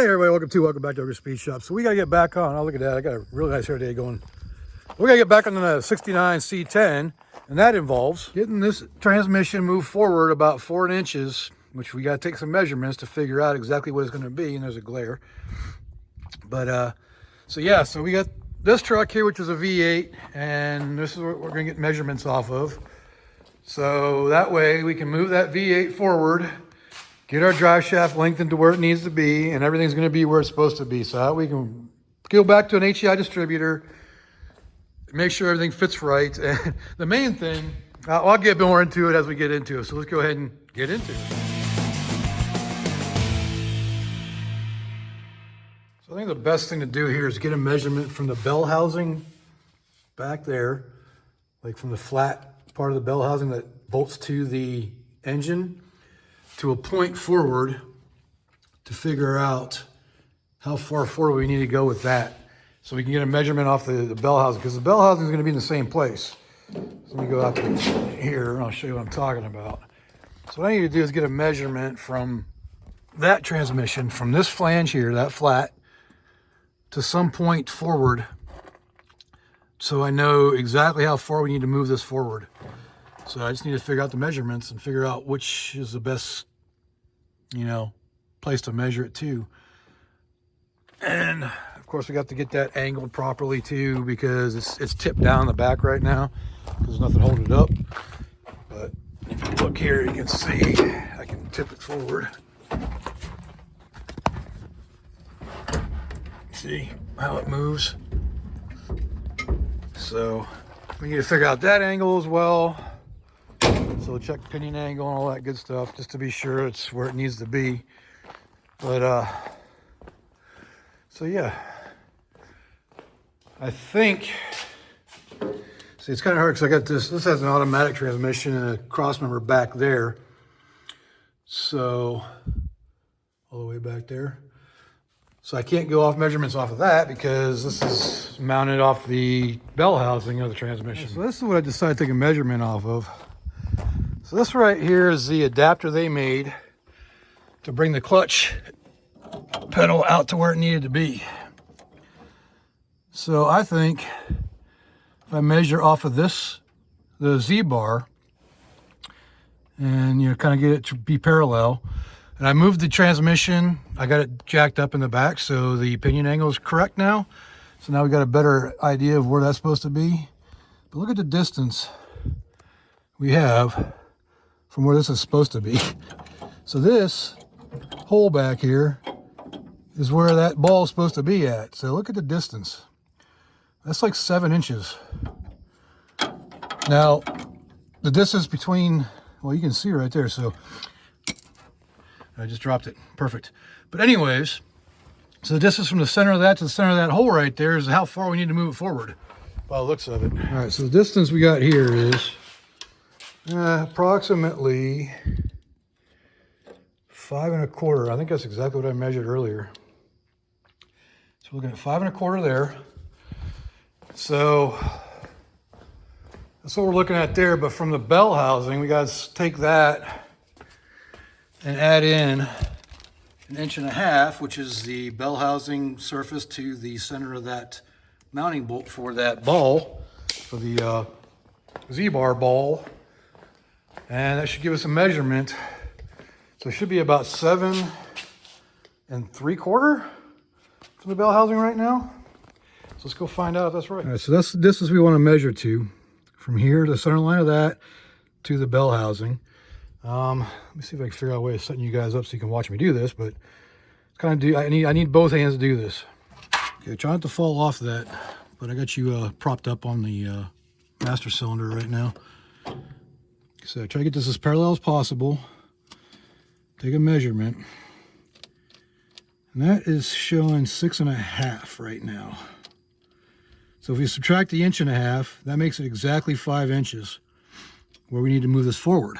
Hey everybody, welcome back to Ogre Speed Shop. So we gotta get back on. Oh, look at that, I got a really nice hair day going. We gotta get back on the 69 C10, and that involves getting this transmission moved forward about 4 inches, which we gotta take some measurements to figure out exactly what it's gonna be, and there's a glare. But so we got this truck here, which is a V8, and this is what we're gonna get measurements off of. So that way we can move that V8 forward, get our drive shaft lengthened to where it needs to be, and everything's going to be where it's supposed to be. So that we can go back to an HEI distributor, make sure everything fits right. And the main thing, I'll get more into it as we get into it. So let's go ahead and get into it. So I think the best thing to do here is get a measurement from the bell housing back there, like from the flat part of the bell housing that bolts to the engine, to a point forward, to figure out how far forward we need to go with that, so we can get a measurement off the bell housing, because the bell housing is going to be in the same place. So let me go out to here and I'll show you what I'm talking about. So what I need to do is get a measurement from that transmission, from this flange here, that flat, to some point forward, so I know exactly how far we need to move this forward. So I just need to figure out the measurements and figure out which is the best, place to measure it to. And of course we got to get that angled properly too, because it's tipped down the back right now. There's nothing holding it up. But if you look here, you can see I can tip it forward. See how it moves? So we need to figure out that angle as well. So check pinion angle and all that good stuff, just to be sure it's where it needs to be. But so yeah, I think, see, it's kind of hard because I got this has an automatic transmission and a cross member back there. So all the way back there. So I can't go off measurements off of that because this is mounted off the bell housing of the transmission. So this is what I decided to take a measurement off of. So this right here is the adapter they made to bring the clutch pedal out to where it needed to be. So I think if I measure off of this, the Z bar, and kind of get it to be parallel, and I moved the transmission, I got it jacked up in the back, so the pinion angle is correct now. So now we got a better idea of where that's supposed to be. But look at the distance we have from where this is supposed to be. So this hole back here is where that ball is supposed to be at. So look at the distance. That's like 7 inches. Now, the distance between, well, you can see right there. So I just dropped it. Perfect. But anyways, so the distance from the center of that to the center of that hole right there is how far we need to move it forward by the looks of it. All right, so the distance we got here is approximately 5 1/4. I think that's exactly what I measured earlier. So we're looking at 5 1/4 there. So that's what we're looking at there. But from the bell housing, we got to take that and add in 1.5 inches, which is the bell housing surface to the center of that mounting bolt for that ball, for the Z-bar ball. And that should give us a measurement. So it should be about 7 3/4 for the bell housing right now. So let's go find out if that's right. All right, so that's the distance we want to measure to, from here to the center line of that to the bell housing. Let me see if I can figure out a way of setting you guys up so you can watch me do this, but it's kind of I need both hands to do this. Okay, try not to fall off that, but I got you propped up on the master cylinder right now. So try to get this as parallel as possible. Take a measurement. And that is showing 6 1/2 right now. So if we subtract the 1.5 inches, that makes it exactly 5 inches where we need to move this forward.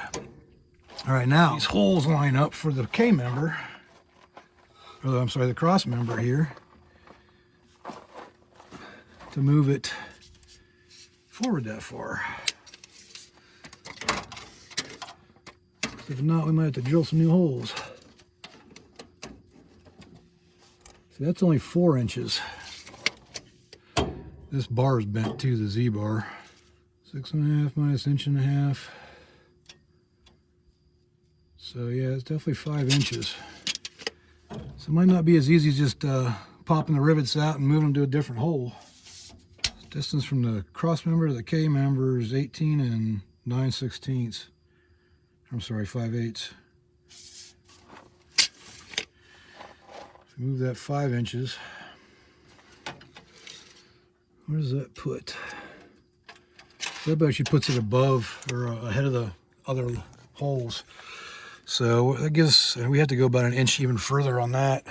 All right, now these holes line up for the K member, or I'm sorry, the cross member here, to move it forward that far. If not, we might have to drill some new holes. See, that's only 4 inches. This bar is bent too, the Z bar. 6.5 minus 1.5 inches. So yeah, it's definitely 5 inches. So it might not be as easy as just popping the rivets out and moving them to a different hole. Distance from the cross member to the K member is 18 and 9/16. I'm sorry, 5/8. Move that 5 inches. Where does that put? That actually puts it above or ahead of the other holes. So that gives, and we have to go about 1 inch even further on that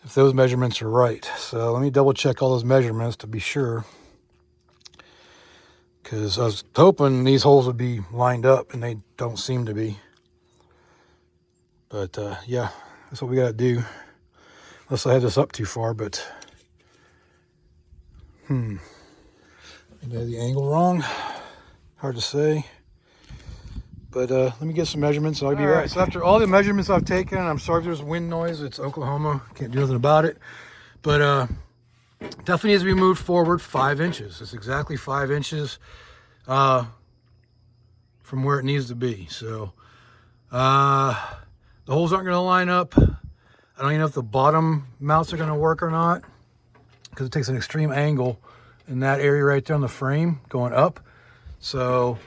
if those measurements are right. So let me double check all those measurements to be sure, because I was hoping these holes would be lined up and they don't seem to be. But yeah, that's what we got to do. Unless I had this up too far, but maybe I had the angle wrong. Hard to say. But let me get some measurements and I'll be right back. So after all the measurements I've taken, I'm sorry if there's wind noise. It's Oklahoma. Can't do nothing about it. But definitely needs to be moved forward 5 inches. It's exactly 5 inches from where it needs to be. So the holes aren't going to line up. I don't even know if the bottom mounts are going to work or not, because it takes an extreme angle in that area right there on the frame going up. So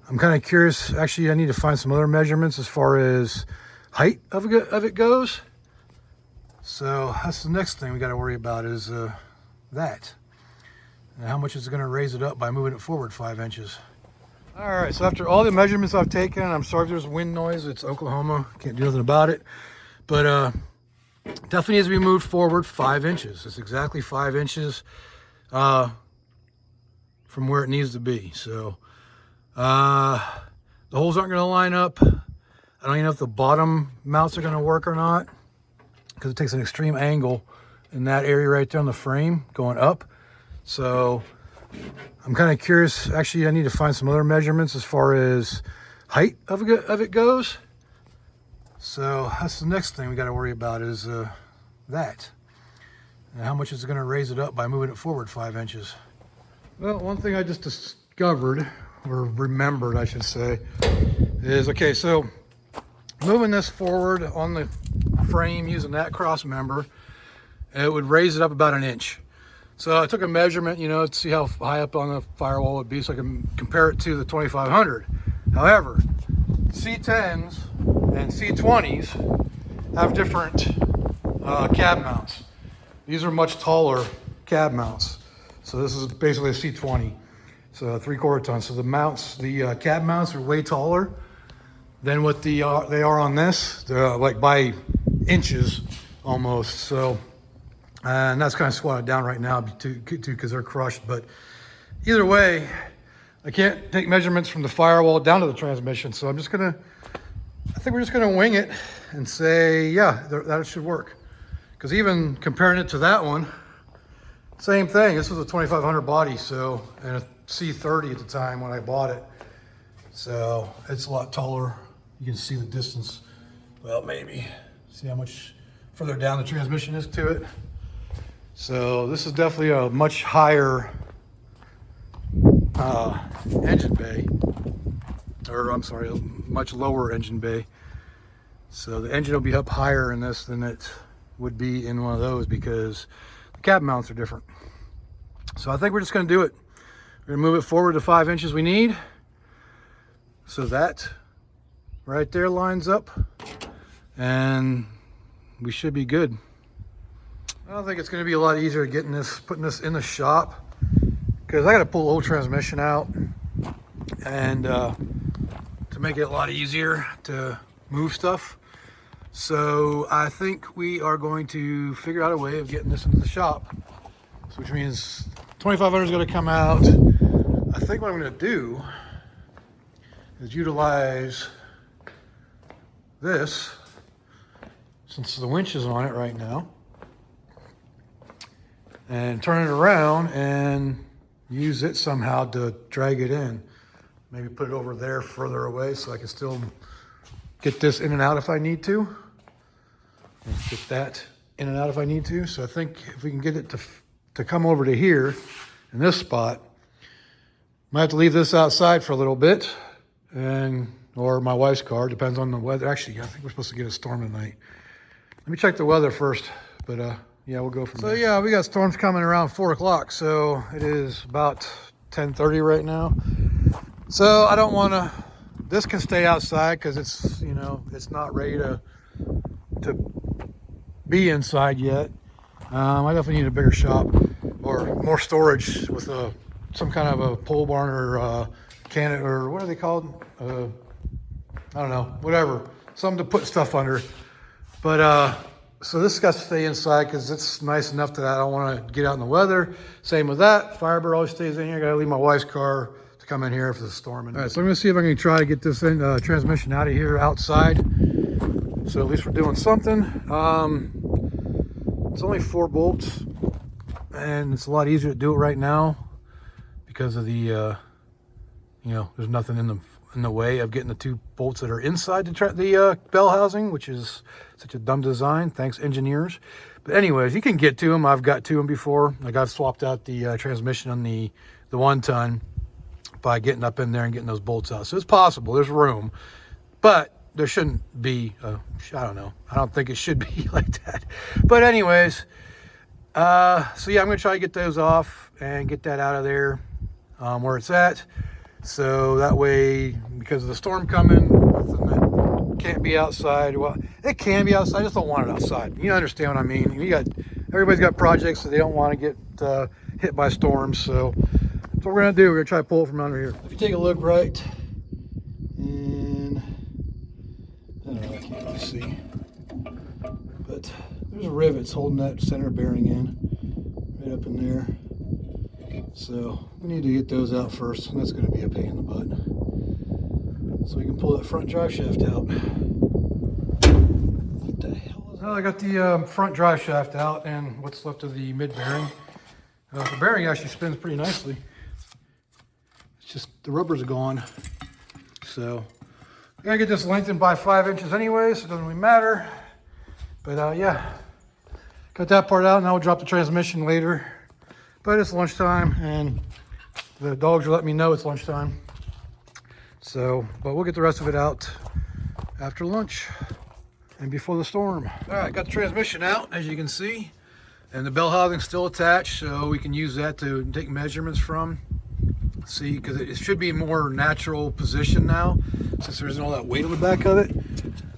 I'm kind of curious. Actually, I need to find some other measurements as far as height of it goes. So that's the next thing we got to worry about is that. And how much is it going to raise it up by moving it forward 5 inches. All right, so after all the measurements I've taken, I'm sorry if there's wind noise. It's Oklahoma. Can't do nothing about it. But definitely needs to be moved forward 5 inches. It's exactly 5 inches from where it needs to be. So the holes aren't going to line up. I don't even know if the bottom mounts are going to work or not, because it takes an extreme angle in that area right there on the frame going up. So I'm kind of curious. Actually, I need to find some other measurements as far as height of it goes. So that's the next thing we got to worry about is that. And how much is it going to raise it up by moving it forward 5 inches. Well, one thing I just discovered, or remembered I should say, is, okay, so moving this forward on the frame using that cross member, it would raise it up about 1 inch. So I took a measurement, you know, to see how high up on the firewall it would be so I can compare it to the 2500. However, C10s and C20s have different cab mounts. These are much taller cab mounts. So this is basically a C20, so 3/4 ton. So the mounts, the cab mounts are way taller than what they are on this. They're like by inches almost. So, and that's kind of squatted down right now too, because they're crushed. But either way, I can't take measurements from the firewall down to the transmission. So I'm just gonna, I think we're just gonna wing it and say, yeah, that should work. Because even comparing it to that one, same thing. This was a 2500 body, so, and a C30 at the time when I bought it. So it's a lot taller. You can see the distance. Well, maybe see how much further down the transmission is to it. So this is definitely a much higher engine bay, or I'm sorry, a much lower engine bay. So the engine will be up higher in this than it would be in one of those, because the cab mounts are different. So I think we're just going to do it. We're going to move it forward to 5 inches we need. So that right there lines up and we should be good. I don't think it's going to be a lot easier getting this, putting this in the shop, because I got to pull the whole transmission out, and to make it a lot easier to move stuff. So I think we are going to figure out a way of getting this into the shop. So which means 2500 is going to come out. I think what I'm going to do is utilize this, since the winch is on it right now, and turn it around and use it somehow to drag it in. Maybe put it over there further away so I can still get this in and out if I need to. Let's get that in and out if I need to. So I think if we can get it to come over to here in this spot, might have to leave this outside for a little bit, or my wife's car, depends on the weather. Actually, I think we're supposed to get a storm tonight. Let me check the weather first, but yeah, we'll go from there. So yeah, we got storms coming around 4 o'clock. So it is about 10:30 right now. So I don't want to, this can stay outside because it's, you know, it's not ready to be inside yet. I definitely need a bigger shop or more storage with some kind of a pole barn or cannon, or what are they called? I don't know, whatever, something to put stuff under. But so this has got to stay inside because it's nice enough that I don't want to get out in the weather. Same with that. Firebird always stays in here. Got to leave my wife's car to come in here if there's a storm. All right, so I'm going to see if I can try to get this transmission out of here outside. So at least we're doing something. It's only 4 bolts, and it's a lot easier to do it right now because of the, you know, there's nothing in the way of getting the 2 bolts that are inside the bell housing, which is such a dumb design. Thanks, engineers. But anyways, you can get to them. I've got to them before. Like I've swapped out the transmission on the 1-ton by getting up in there and getting those bolts out. So it's possible. There's room, but there shouldn't be. I don't know. I don't think it should be like that. But anyways, so yeah, I'm gonna try to get those off and get that out of there where it's at. So that way, because of the storm coming, nothing that can't be outside. Well, it can be outside. I just don't want it outside. You understand what I mean? Everybody's got projects that they don't want to get hit by storms. So that's what we're gonna do. We're gonna try to pull it from under here. If you take a look right, and I don't know, I can't really see, but there's rivets holding that center bearing in, right up in there. So we need to get those out first, and that's going to be a pain in the butt. So we can pull that front drive shaft out. What the hell is that? Well, I got the front drive shaft out and what's left of the mid bearing. The bearing actually spins pretty nicely. It's just the rubbers are gone. So I gotta get this lengthened by 5 inches anyway, so it doesn't really matter. But yeah, got that part out. Now we'll drop the transmission later. But it's lunchtime, and the dogs are letting me know it's lunchtime. So, but we'll get the rest of it out after lunch and before the storm. All right, got the transmission out, as you can see, and the bell housing's still attached, so we can use that to take measurements from. See, because it should be a more natural position now, since there isn't all that weight on the back of it.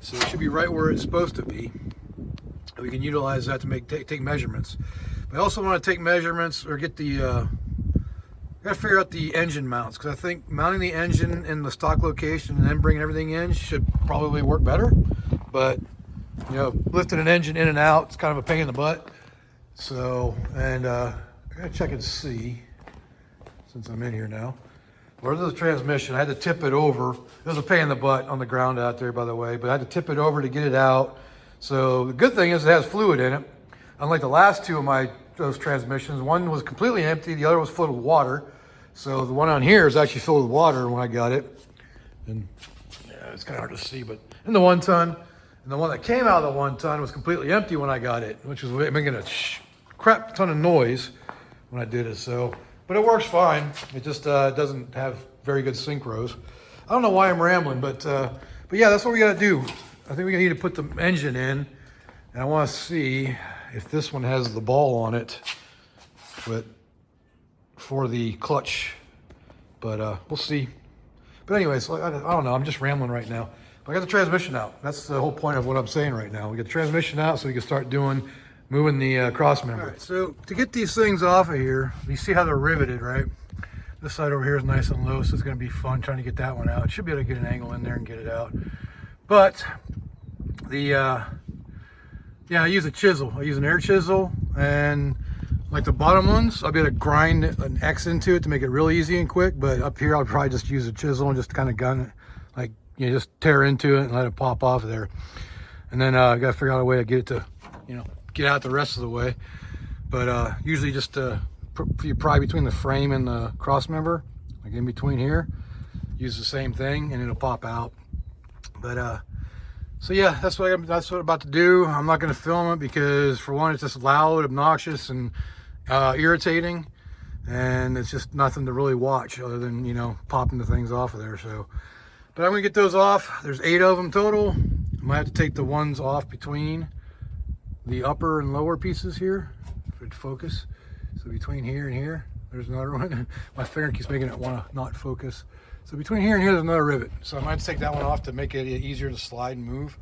So it should be right where it's supposed to be. We can utilize that to take measurements. I also want to take measurements or get the, got to figure out the engine mounts, because I think mounting the engine in the stock location and then bringing everything in should probably work better. But, you know, lifting an engine in and out, it's kind of a pain in the butt. So, and I got to check and see, since I'm in here now. Where's the transmission? I had to tip it over. It was a pain in the butt on the ground out there, by the way, but I had to tip it over to get it out. So the good thing is it has fluid in it. Unlike the last 2 of those transmissions, one was completely empty, the other was filled with water. So the one on here is actually filled with water when I got it. And yeah, it's kind of hard to see, but in the 1-ton, and the one that came out of the 1-ton was completely empty when I got it, which was making a crap ton of noise when I did it. So, but it works fine. It just doesn't have very good synchros. I don't know why I'm rambling, but yeah, that's what we got to do. I think we need to put the engine in, and I want to see if this one has the ball on it, but for the clutch, but we'll see. But anyways, I don't know, I'm just rambling right now. But I got the transmission out. That's the whole point of what I'm saying right now. We got the transmission out so we can start moving the cross member. All right, so to get these things off of here, you see how they're riveted, right? This side over here is nice and low, so it's gonna be fun trying to get that one out. Should be able to get an angle in there and get it out. But the, yeah, I use a chisel. I use an air chisel, and like the bottom ones, I'll be able to grind an X into it to make it real easy and quick. But up here, I'll probably just use a chisel and just kind of gun it, like, you know, just tear into it and let it pop off there. And then I got to figure out a way to get it to, you know, get out the rest of the way. But usually just you pry between the frame and the cross member, like in between here, use the same thing and it'll pop out. But So yeah, that's what I'm about to do. I'm not going to film it because, for one, it's just loud, obnoxious, and irritating, and it's just nothing to really watch other than, you know, popping the things off of there. So, but I'm going to get those off. There's 8 of them total. I might have to take the ones off between the upper and lower pieces here, if it'd focus. So between here and here, there's another one. My finger keeps making it want to not focus. So between here and here, there's another rivet. So I might take that one off to make it easier to slide and move,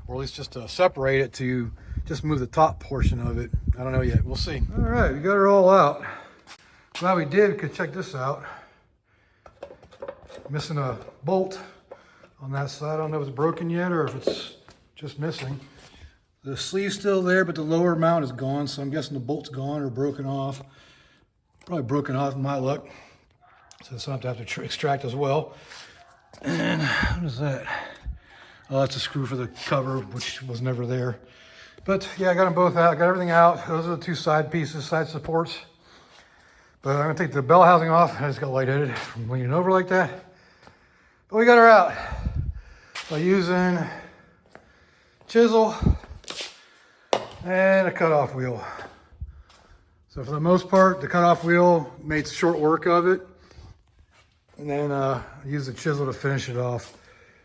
or at least just to separate it, to just move the top portion of it. I don't know yet. We'll see. All right, we got her all out. Glad we did, because check this out. Missing a bolt on that side. I don't know if it's broken yet or if it's just missing. The sleeve's still there, but the lower mount is gone, so I'm guessing the bolt's gone or broken off. Probably broken off in my luck. So it's not have to extract as well. And what is that? Oh, that's a screw for the cover, which was never there. But yeah, I got them both out. Got everything out. Those are the 2 side pieces, side supports. But I'm gonna take the bell housing off. I just got lightheaded from leaning over like that. But we got her out by using chisel and a cutoff wheel. So for the most part, the cutoff wheel made short work of it. And then use the chisel to finish it off.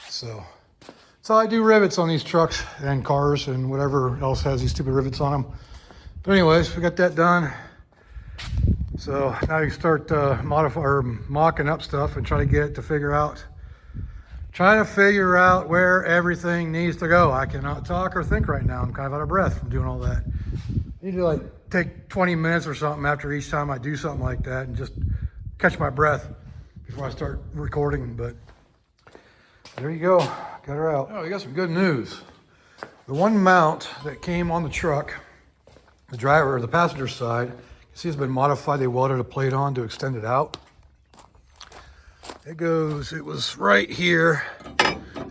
So that's how I do rivets on these trucks and cars and whatever else has these stupid rivets on them. But anyways, we got that done. So now you start mocking up stuff and trying to get it to trying to figure out where everything needs to go. I cannot talk or think right now. I'm kind of out of breath from doing all that. I need to like take 20 minutes or something after each time I do something like that and just catch my breath before I start recording. But there you go, got her out. Oh, we got some good news. The one mount that came on the truck, the driver, the passenger side, you see it's been modified. They welded a plate on to extend it out. It was right here.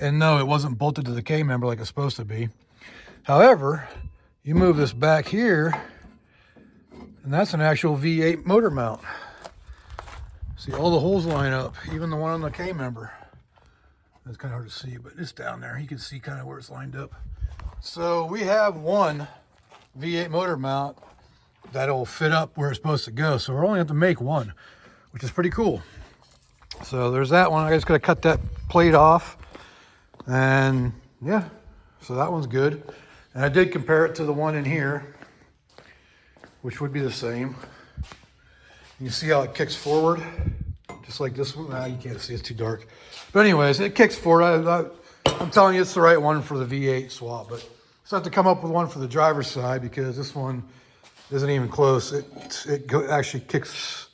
And no, it wasn't bolted to the K-member like it's supposed to be. However, you move this back here, and that's an actual V8 motor mount. See, all the holes line up, even the one on the K-member. That's kind of hard to see, but it's down there. You can see kind of where it's lined up. So we have one V8 motor mount that'll fit up where it's supposed to go. So we're only going to make one, which is pretty cool. So there's that one. I just got to cut that plate off. And yeah, so that one's good. And I did compare it to the one in here, which would be the same. You can see how it kicks forward, just like this one. You can't see, it's too dark. But anyways, it kicks forward. I'm telling you, it's the right one for the V8 swap. But so I have to come up with one for the driver's side because this one isn't even close. It actually kicks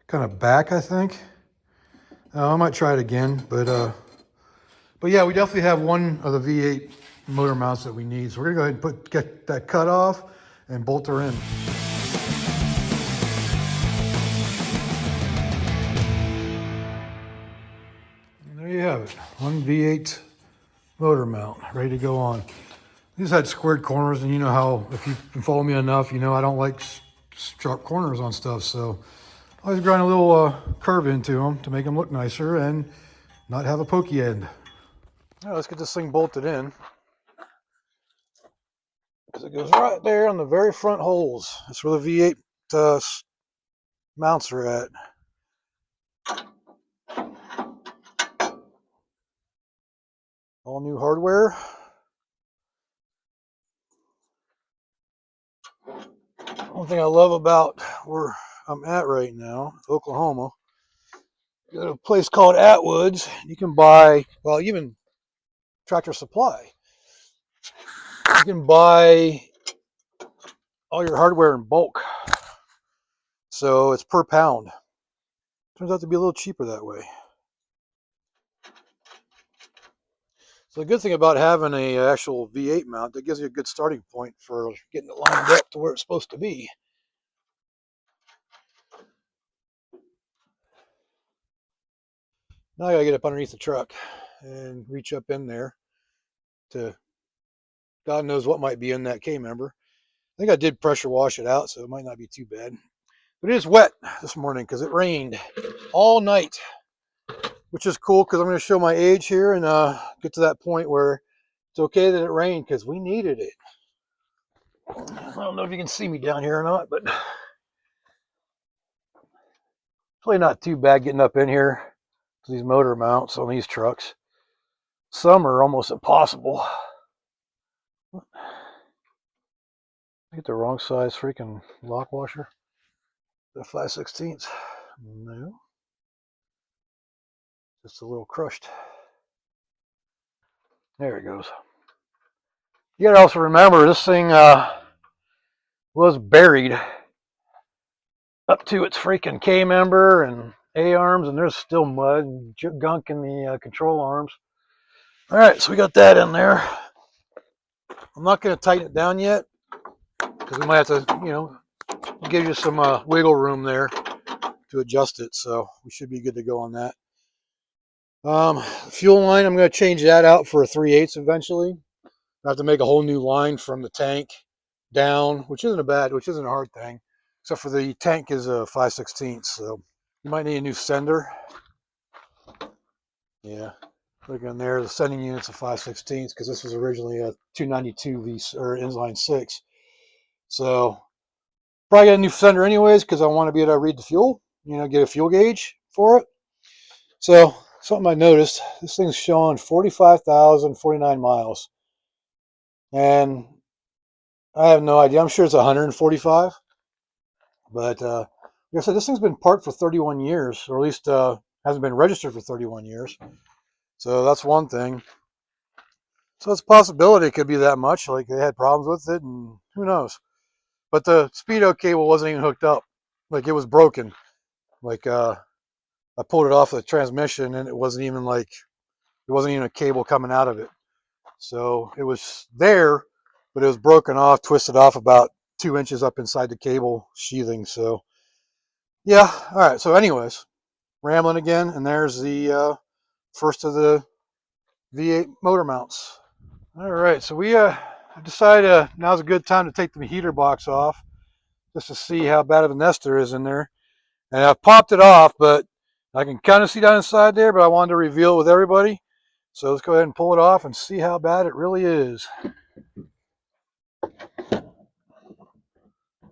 kind of back, I think. I might try it again, but yeah, we definitely have one of the V8 motor mounts that we need. So we're gonna go ahead and get that cut off and bolt her in. There you have it, one V8 motor mount ready to go on. These had squared corners, and you know how, if you've been following me enough, you know I don't like sharp corners on stuff, so I always grind a little curve into them to make them look nicer and not have a pokey end. All right, let's get this thing bolted in, because it goes right there on the very front holes. That's where the V8 mounts are at. All new hardware. One thing I love about where I'm at right now, Oklahoma, got a place called Atwood's. You can buy, well, even Tractor Supply. You can buy all your hardware in bulk. So it's per pound. Turns out to be a little cheaper that way. So the good thing about having a actual V8 mount, that gives you a good starting point for getting it lined up to where it's supposed to be. Now I gotta get up underneath the truck and reach up in there to, God knows what might be in that K-member. I think I did pressure wash it out, so it might not be too bad. But it is wet this morning because it rained all night, which is cool because I'm going to show my age here and get to that point where It's okay that it rained because we needed it. I don't know if you can see me down here or not, but it's really not too bad getting up in here. These motor mounts on these trucks, some are almost impossible. I get the wrong size freaking lock washer. The 5/16. No. Just a little crushed. There it goes. You gotta also remember this thing was buried up to its freaking K member and A arms, and there's still mud and gunk in the control arms. All right, so we got that in there. I'm not going to tighten it down yet because we might have to, give you some wiggle room there to adjust it. So we should be good to go on that. Fuel line, I'm going to change that out for a 3/8 eventually. I have to make a whole new line from the tank down, which isn't a hard thing, except for the tank is a 5/16. So you might need a new sender. Yeah, look in there. The sending unit's a 5/16 because this was originally a 292 or inline 6. So probably get a new sender anyways because I want to be able to read the fuel. Get a fuel gauge for it. So something I noticed, this thing's showing 45,049 miles. And I have no idea. I'm sure it's 145. But like I said, this thing's been parked for 31 years, or at least hasn't been registered for 31 years. So that's one thing. So it's a possibility it could be that much. Like they had problems with it, and who knows. But the speedo cable wasn't even hooked up. Like it was broken. Like I pulled it off the transmission, and it wasn't even a cable coming out of it. So it was there, but it was broken off, twisted off about 2 inches up inside the cable sheathing. So yeah, all right. So anyways, rambling again, and there's the first of the V8 motor mounts. All right, so we decided now's a good time to take the heater box off just to see how bad of a nest there is in there. And I've popped it off, but I can kind of see down inside there, but I wanted to reveal it with everybody. So let's go ahead and pull it off and see how bad it really is.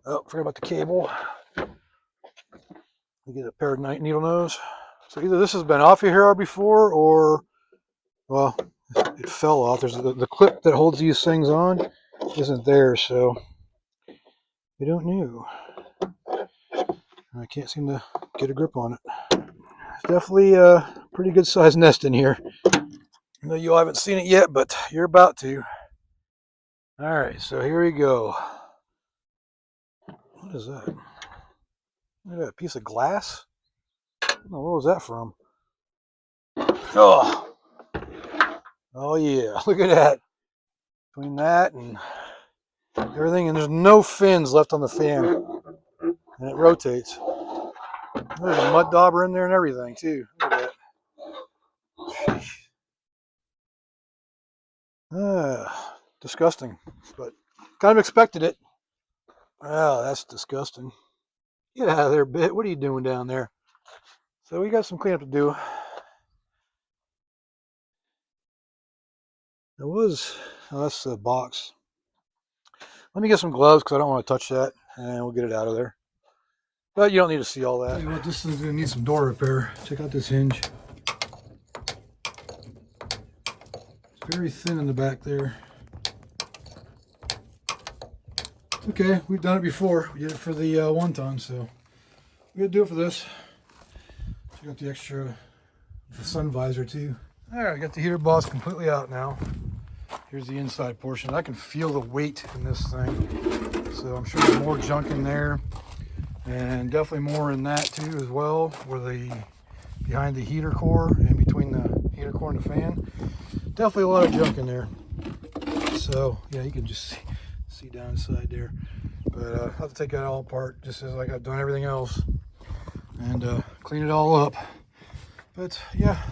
Oh, forgot about the cable. We get a pair of needle nose. So either this has been off here before, or, well, it fell off. There's the clip that holds these things on isn't there, so we don't know. I can't seem to get a grip on it. It's definitely a pretty good sized nest in here. I know you haven't seen it yet, but you're about to. All right, so here we go. What is that? Look at that piece of glass. Oh, what was that from? Oh yeah, look at that. Between that and everything, and there's no fins left on the fan, and it rotates. There's a mud dauber in there and everything too. Look at that. Disgusting, but kind of expected it. Oh, that's disgusting. Get out of there, Bit. What are you doing down there? So we got some cleanup to do. That's the box. Let me get some gloves because I don't want to touch that, and we'll get it out of there. But you don't need to see all that. Tell you what, this is going to need some door repair. Check out this hinge. It's very thin in the back there. Okay, we've done it before. We did it for the 1-ton, so we're going to do it for this. Check out the extra, the sun visor too. All right, we got the heater box completely out now. Here's the inside portion. I can feel the weight in this thing. So I'm sure there's more junk in there. And definitely more in that too as well, where behind the heater core and between the heater core and the fan. Definitely a lot of junk in there. So yeah, you can just see down inside there. But I'll have to take that all apart just as like I've done everything else and clean it all up. But yeah,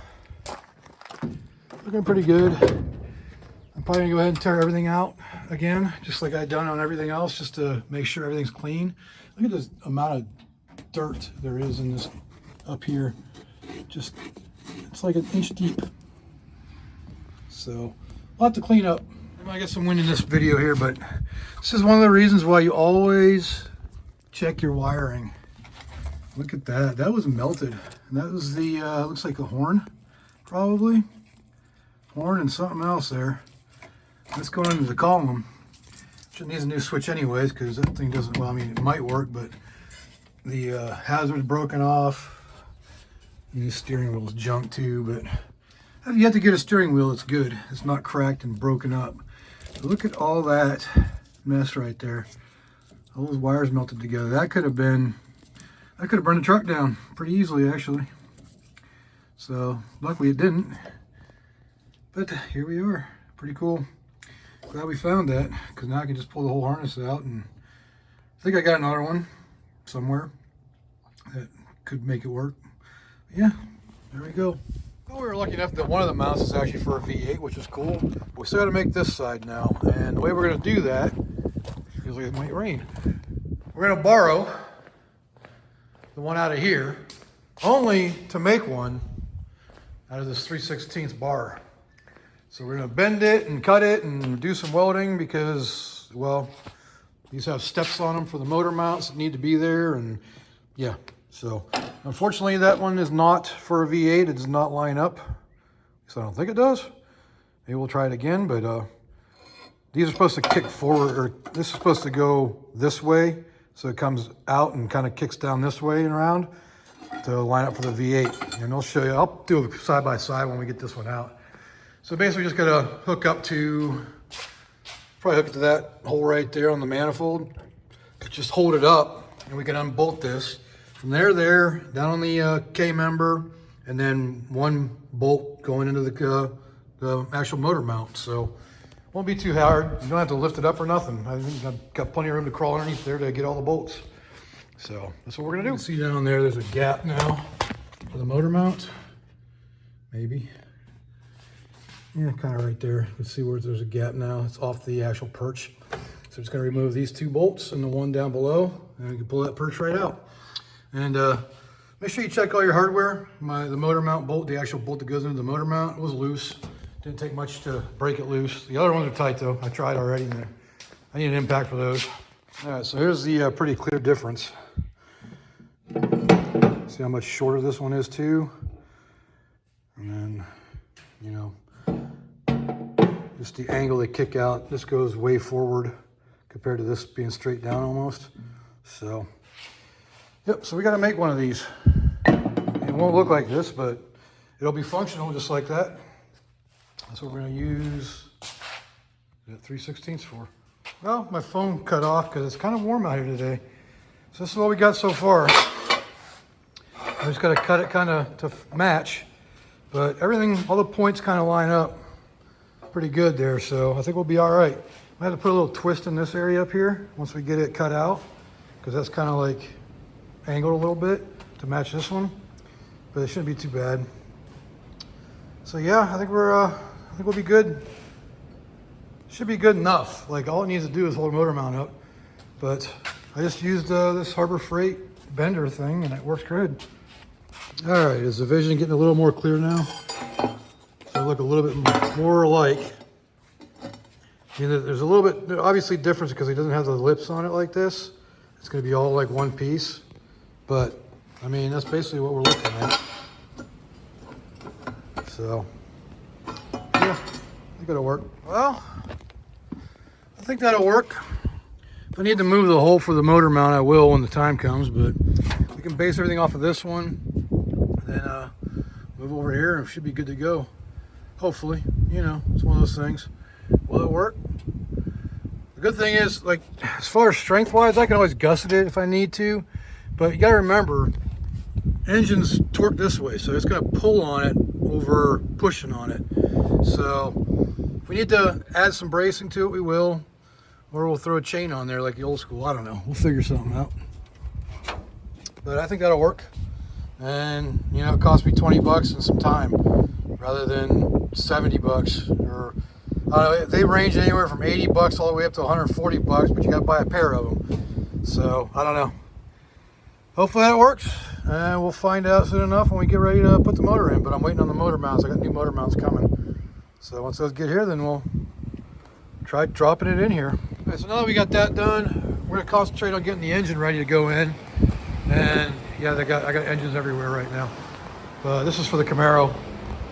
looking pretty good. I'm probably gonna go ahead and tear everything out again, just like I've done on everything else, just to make sure everything's clean. Look at the amount of dirt there is in this up here. Just, it's like an inch deep. So a lot to clean up. I guess I'm winning this video here, but this is one of the reasons why you always check your wiring. Look at that. That was melted. And that was the, looks like a horn, probably. Horn and something else there. That's going into the column. Which needs a new switch anyways, because that thing doesn't, well, I mean, it might work, but the hazard's broken off. And the steering wheel's junk too, but if you have to get a steering wheel, it's good. It's not cracked and broken up. But look at all that mess right there. All those wires melted together. That could have burned the truck down pretty easily, actually. So luckily it didn't. But here we are. Pretty cool. Glad we found that, because now I can just pull the whole harness out, and I think I got another one somewhere that could make it work. Yeah, there we go. Well, we were lucky enough that one of the mounts is actually for a V8, which is cool. But we still got to make this side now, and the way we're going to do that, feels like it might rain. We're going to borrow the one out of here, only to make one out of this 3/16 bar. So we're going to bend it and cut it and do some welding because, well, these have steps on them for the motor mounts that need to be there, and yeah. So unfortunately that one is not for a V8. It does not line up. So I don't think it does. Maybe we'll try it again, but these are supposed to kick forward, or this is supposed to go this way. So it comes out and kind of kicks down this way and around to line up for the V8. And I'll show you, I'll do it side by side when we get this one out. So basically just gotta hook up to, probably hook it to that hole right there on the manifold. Just hold it up and we can unbolt this. From there, down on the K-member, and then one bolt going into the actual motor mount. So won't be too hard. You don't have to lift it up or nothing. I think I've got plenty of room to crawl underneath there to get all the bolts. So that's what we're gonna do. See down there's a gap now for the motor mount. Maybe. Yeah, kind of right there. You can see where there's a gap now. It's off the actual perch. So just gonna remove these two bolts and the one down below, and we can pull that perch right out. And make sure you check all your hardware. The motor mount bolt, the actual bolt that goes into the motor mount, was loose. Didn't take much to break it loose. The other ones are tight though. I tried already, and I need an impact for those. All right, so here's the pretty clear difference. See how much shorter this one is too? And then, you know, just the angle they kick out. This goes way forward compared to this being straight down almost. So. Yep, so we got to make one of these. It won't look like this, but it'll be functional just like that. That's what we're going to use that 3/16 for. Well, my phone cut off because it's kind of warm out here today. So this is what we got so far. I just got to cut it kind of to match, but everything, all the points kind of line up pretty good there. So I think we'll be all right. I have to put a little twist in this area up here once we get it cut out, because that's kind of like angled a little bit to match this one, but it shouldn't be too bad. So yeah, I think we'll be good. Should be good enough. Like all it needs to do is hold the motor mount up. But I just used this Harbor Freight bender thing, and it works good. All right, is the vision getting a little more clear now? So look a little bit more alike. You know, there's a little bit obviously difference because he doesn't have the lips on it like this. It's going to be all like one piece. But, I mean, that's basically what we're looking at. So, yeah, I think it'll work. Well, I think that'll work. If I need to move the hole for the motor mount, I will when the time comes. But we can base everything off of this one. Then move over here and it should be good to go. Hopefully, you know, it's one of those things. Will it work? The good thing is, like, as far as strength-wise, I can always gusset it if I need to. But you gotta remember, engine's torqued this way, so it's gonna pull on it over pushing on it. So if we need to add some bracing to it, we will. Or we'll throw a chain on there like the old school. I don't know. We'll figure something out. But I think that'll work. And, you know, it cost me 20 bucks and some time rather than 70 bucks. Or, I don't know, they range anywhere from 80 bucks all the way up to 140 bucks, but you gotta buy a pair of them. So, I don't know. Hopefully that works, and we'll find out soon enough when we get ready to put the motor in. But I'm waiting on the motor mounts. I got new motor mounts coming. So once those get here, then we'll try dropping it in here. Okay, so now that we got that done, we're gonna concentrate on getting the engine ready to go in. And yeah, I got engines everywhere right now. But this is for the Camaro.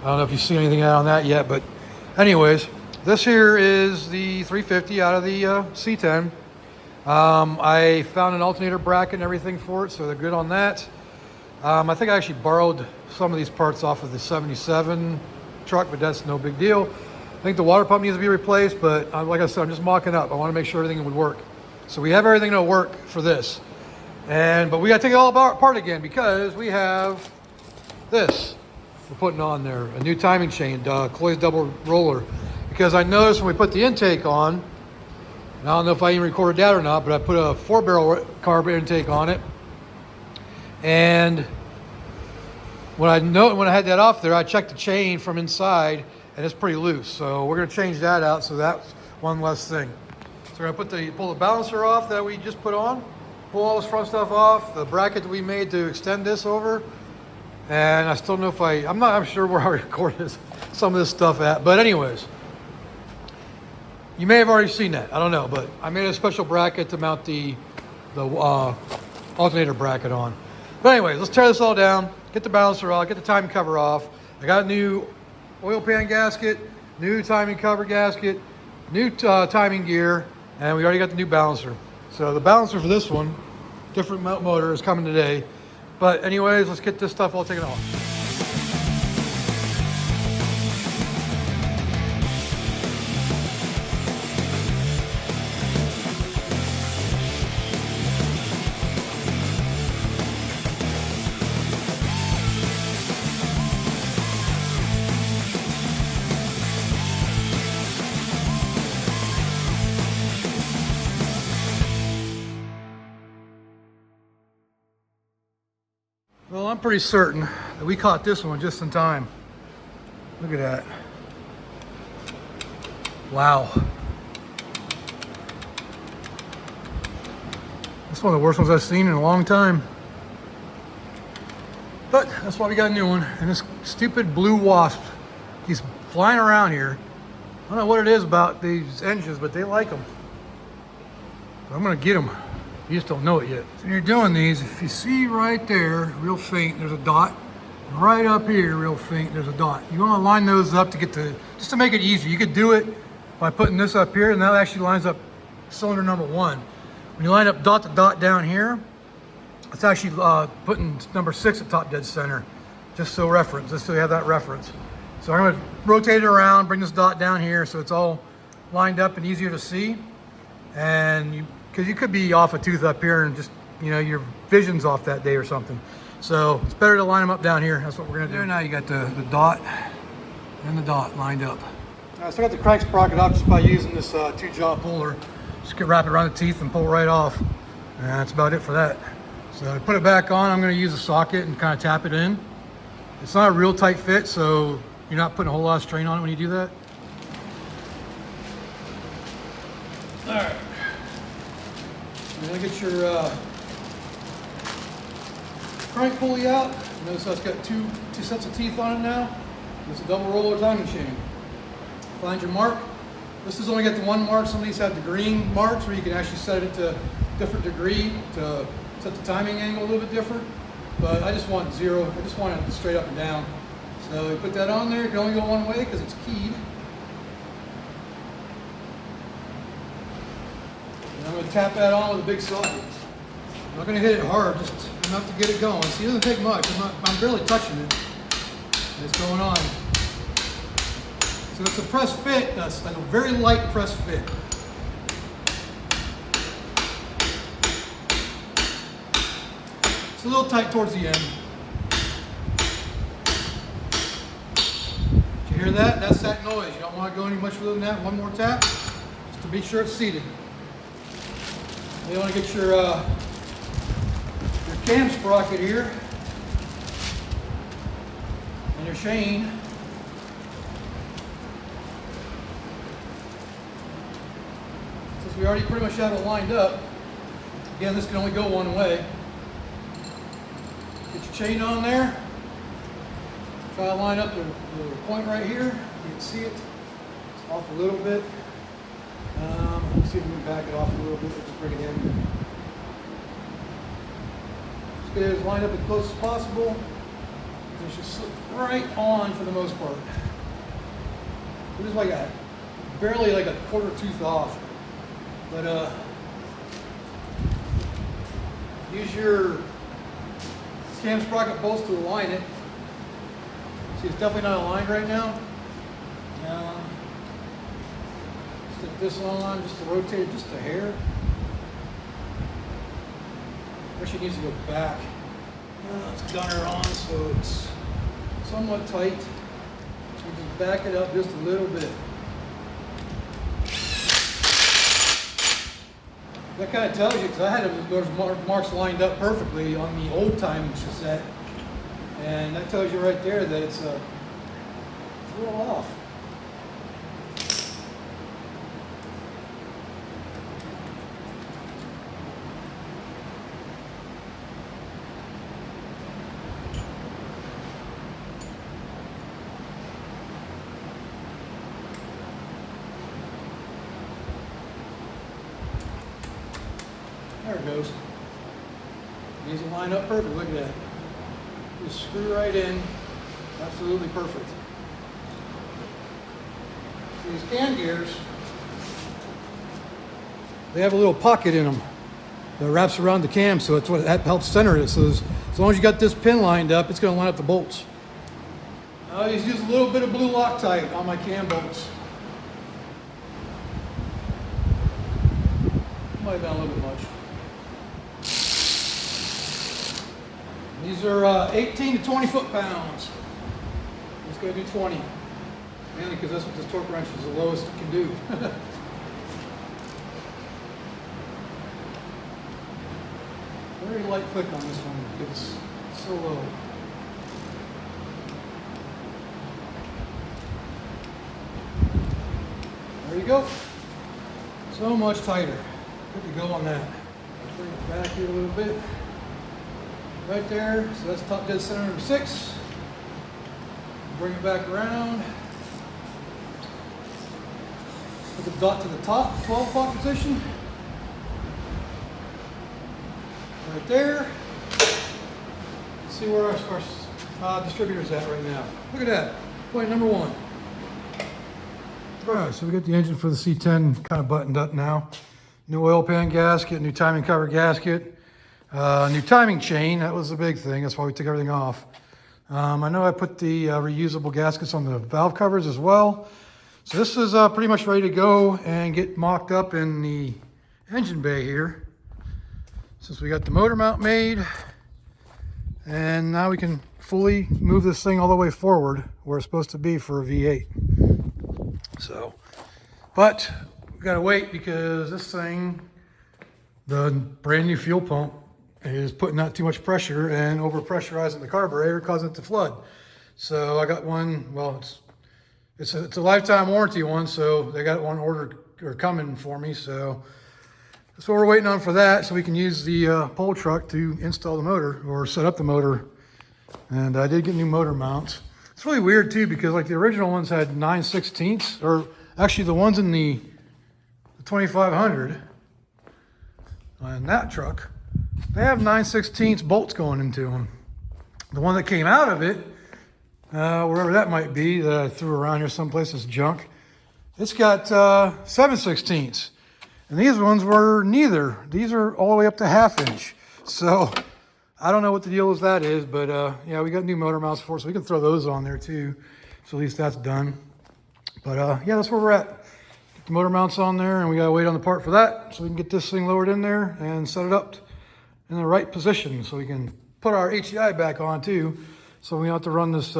I don't know if you've seen anything out on that yet, but anyways, this here is the 350 out of the C10. I found an alternator bracket and everything for it, so they're good on that. I think I actually borrowed some of these parts off of the 77 truck, but that's no big deal. I think the water pump needs to be replaced, but like I said, I'm just mocking up. I want to make sure everything would work. So we have everything that'll work for this. But we got to take it all apart again because we have this we're putting on there, a new timing chain, Cloy's double roller. Because I noticed when we put the intake on, and I don't know if I even recorded that or not, but I put a 4-barrel carb intake on it. And when I had that off there, I checked the chain from inside, and it's pretty loose. So we're going to change that out, so that's one less thing. So we're going to pull the balancer off that we just put on, pull all this front stuff off, the bracket that we made to extend this over. And I still don't know if I'm sure where I recorded some of this stuff at. But anyways, you may have already seen that. I don't know, but I made a special bracket to mount the alternator bracket on. But anyways, let's tear this all down, get the balancer off, get the timing cover off. I got a new oil pan gasket, new timing cover gasket, new timing gear, and we already got the new balancer. So the balancer for this one, different motor, is coming today. But anyways, let's get this stuff all taken off. Well, I'm pretty certain that we caught this one just in time. Look at that. Wow. That's one of the worst ones I've seen in a long time. But that's why we got a new one. And this stupid blue wasp, he's flying around here. I don't know what it is about these engines, but they like them. I'm gonna get them. You just don't know it yet. So when you're doing these, if you see right there, real faint, there's a dot. And right up here, real faint, there's a dot. You want to line those up to get just to make it easier. You could do it by putting this up here, and that actually lines up cylinder number 1. When you line up dot to dot down here, it's actually putting number 6 at top dead center, just so you have that reference. So I'm gonna rotate it around, bring this dot down here so it's all lined up and easier to see. And because you could be off a tooth up here and just, your vision's off that day or something. So it's better to line them up down here. That's what we're gonna do. Now you got the dot and the dot lined up. So I got the crank sprocket off just by using this 2-jaw puller. Just wrap it around the teeth and pull it right off. And that's about it for that. So to put it back on, I'm gonna use a socket and kind of tap it in. It's not a real tight fit, so you're not putting a whole lot of strain on it when you do that. All right. You're gonna get your crank pulley out. Notice that's got two sets of teeth on it now. It's a double roller timing chain. Find your mark. This is only got the one mark. Some of these have the green marks where you can actually set it to a different degree to set the timing angle a little bit different. But I just want 0. I just want it straight up and down. So you put that on there. It can only go one way because it's keyed. I'm going to tap that on with a big socket. I'm not going to hit it hard, just enough to get it going. See, it doesn't take much. I'm barely touching it. It's going on. So it's a press fit. That's like a very light press fit. It's a little tight towards the end. Did you hear that? That's that noise. You don't want to go any much further than that. One more tap, just to be sure it's seated. You want to get your cam sprocket here and your chain. Since we already pretty much have it lined up, again, this can only go one way. Get your chain on there. Try to line up the point right here. You can see it. off a little bit. Let's see if we can back it off a little bit. Let's just bring it in. Just get it as lined up as close as possible. It should slip right on for the most part. It is like barely like a quarter tooth off. But use your cam sprocket bolts to align it. See, it's definitely not aligned right now. Stick this on just to rotate it just a hair. Actually needs to go back. Let's gun her on so it's somewhat tight. We just back it up just a little bit. That kind of tells you, because I had those marks lined up perfectly on the old timing cassette, and that tells you right there that it's a little off. There it goes. These will line up perfect. Look at that. Just screw right in. Absolutely perfect. These can gears, they have a little pocket in them that wraps around the cam, so it's what that helps center it. So as long as you got this pin lined up, it's going to line up the bolts. I just use a little bit of blue Loctite on my cam bolts. Might have been a little bit much. These are 18 to 20 foot-pounds. It's going to do 20. Mainly because that's what this torque wrench is the lowest it can do. Very light click on this one because it's so low. There you go. So much tighter. Good to go on that. Let's bring it back here a little bit. Right there, so that's top dead center number 6. Bring it back around. Put the dot to the top, 12 o'clock position. Right there. Let's see where our distributor's at right now. Look at that, point number 1. All right, so we got the engine for the C10 kind of buttoned up now. New oil pan gasket, new timing cover gasket. New timing chain, that was the big thing. That's why we took everything off. I know I put the reusable gaskets on the valve covers as well. So this is pretty much ready to go and get mocked up in the engine bay here. Since we got the motor mount made, and now we can fully move this thing all the way forward where it's supposed to be for a V8. So, but we gotta wait because this thing, the brand new fuel pump, is putting out too much pressure and over pressurizing the carburetor, causing it to flood. So I got one, well, it's a lifetime warranty one, so they got one ordered or coming for me. So that's what we're waiting on for that, so we can use the pole truck to install the motor or set up the motor. And I did get new motor mounts. It's really weird too, because like the original ones had 9/16, or actually the ones in the 2500 on that truck, they have 9/16 bolts going into them. The one that came out of it, wherever that might be, that I threw around here someplace, this junk, it's got 7/16. And these ones were neither. These are all the way up to 1/2 inch. So I don't know what the deal with that is, but yeah, we got new motor mounts for it, so we can throw those on there too. So at least that's done. But yeah, that's where we're at. Get the motor mounts on there, and we gotta wait on the part for that, so we can get this thing lowered in there and set it up in the right position, so we can put our HEI back on too, so we don't have to run this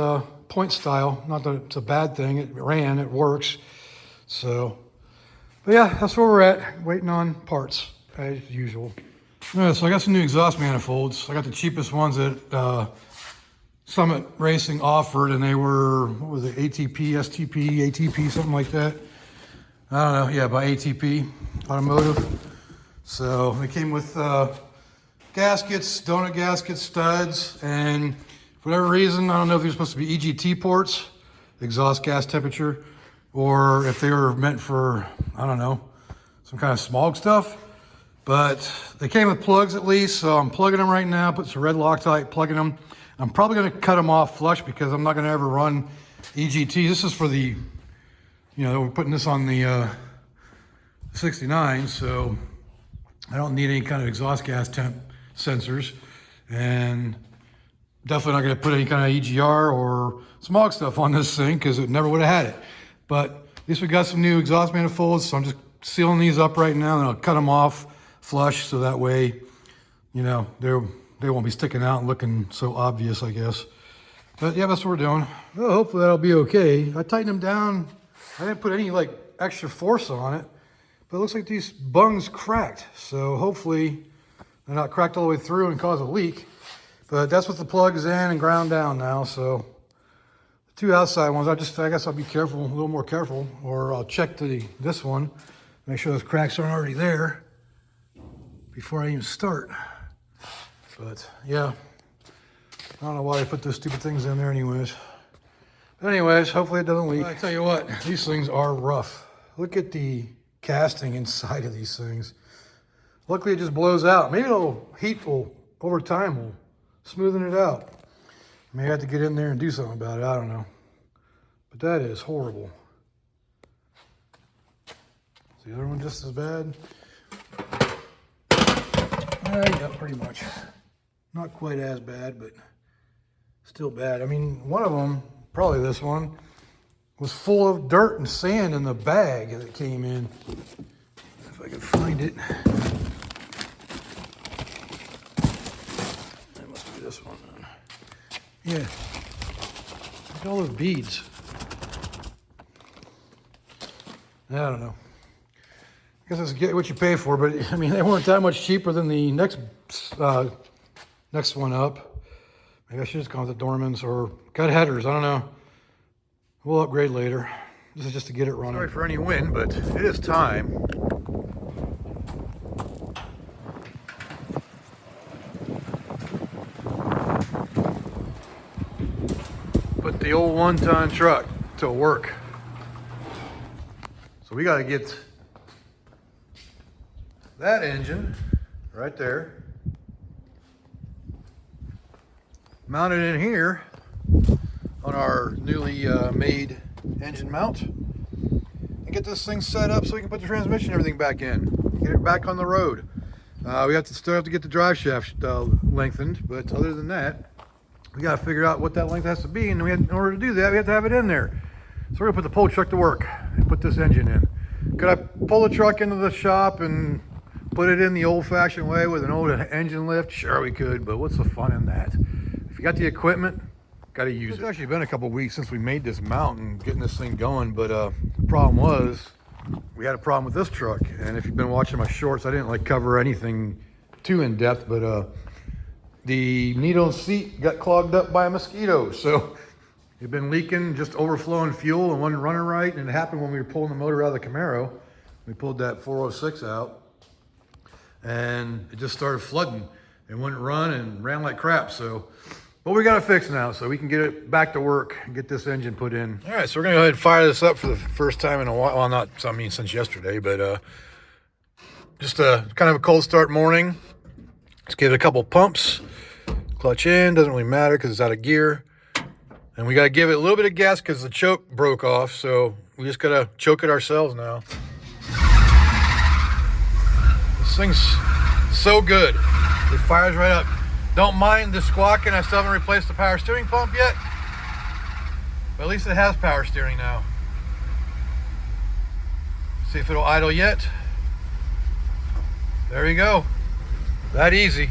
point style. Not that it's a bad thing, it ran, it works. So, but yeah, that's where we're at, waiting on parts as usual. All right, so I got some new exhaust manifolds. I got the cheapest ones that Summit Racing offered, and they were, what was it, ATP, STP, ATP, something like that. I don't know, yeah, by ATP Automotive. So they came with gaskets, donut gaskets, studs, and for whatever reason, I don't know if they're supposed to be EGT ports, exhaust gas temperature. or if they were meant for, I don't know, some kind of smog stuff. But they came with plugs at least, so I'm plugging them right now, put some red Loctite, plugging them. I'm probably gonna cut them off flush because I'm not gonna ever run EGT. This is for the, you know, we're putting this on the 69, so I don't need any kind of exhaust gas temp sensors, and definitely not gonna put any kind of EGR or smog stuff on this thing because it never would have had it. But at least we got some new exhaust manifolds, so I'm just sealing these up right now, and I'll cut them off flush so that way, you know, they won't be sticking out and looking so obvious, I guess. But yeah, that's what we're doing. Well, hopefully that'll be okay. I tightened them down. I didn't put any like extra force on it, but it looks like these bungs cracked. So hopefully they're not cracked all the way through and cause a leak. But that's what the plug is in and ground down now. So the two outside ones, I guess I'll be careful, a little more careful, or I'll check this one, make sure those cracks aren't already there before I even start. But yeah, I don't know why I put those stupid things in there anyways. But anyways, hopefully it doesn't leak. I tell you what, these things are rough. Look at the casting inside of these things. Luckily it just blows out. Maybe heat will, over time, will smoothen it out. May have to get in there and do something about it, I don't know. But that is horrible. Is the other one just as bad? Yeah, pretty much. Not quite as bad, but still bad. I mean, one of them, probably this one, was full of dirt and sand in the bag that came in. If I can find it. That must be this one then. Yeah. Look at all those beads. I don't know. I guess it's get what you pay for, but I mean, they weren't that much cheaper than the next one up. Maybe I should just go with the Dormans or cut headers. I don't know. We'll upgrade later. This is just to get it running. Sorry for any wind, but it is time. Put the old 1-ton truck to work. So we got to get that engine right there mounted in here on our newly made engine mount, and get this thing set up so we can put the transmission and everything back in, get it back on the road. We still have to get the drive shaft lengthened, but other than that, we got to figure out what that length has to be, and in order to do that, we have to have it in there. So we're gonna put the pole truck to work and put this engine in. Could I pull the truck into the shop and put it in the old-fashioned way with an old engine lift? Sure we could, but what's the fun in that? If you got the equipment, got to use it. It's actually been a couple weeks since we made this mount and getting this thing going, but the problem was we had a problem with this truck. And if you've been watching my shorts, I didn't like cover anything too in depth, but the needle seat got clogged up by a mosquito. So it'd been leaking, just overflowing fuel and wasn't running right. And it happened when we were pulling the motor out of the Camaro. We pulled that 406 out and it just started flooding. It wouldn't run and ran like crap. So, but we got it fixed now, so we can get it back to work and get this engine put in. All right, so we're gonna go ahead and fire this up for the first time in a while. Well, not, I mean, since yesterday, but just a kind of a cold start morning. Let's give it a couple pumps. Clutch in, doesn't really matter because it's out of gear. And we gotta give it a little bit of gas because the choke broke off, so we just gotta choke it ourselves now. This thing's so good. It fires right up. Don't mind the squawking. I still haven't replaced the power steering pump yet, but at least it has power steering now. See if it'll idle yet. There you go. That easy.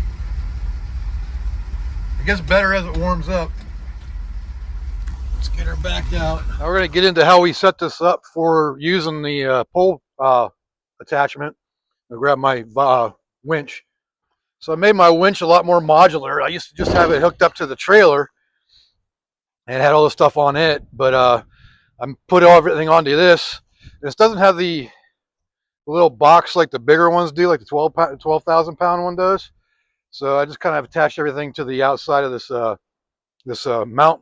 It gets better as it warms up. Let's get her backed out. Now we're going to get into how we set this up for using the pole attachment. I'll grab my winch. So I made my winch a lot more modular. I used to just have it hooked up to the trailer and had all the stuff on it, but I put everything onto this. This doesn't have the little box like the bigger ones do, like the 12,000 pound one does. So I just kind of attached everything to the outside of this mount,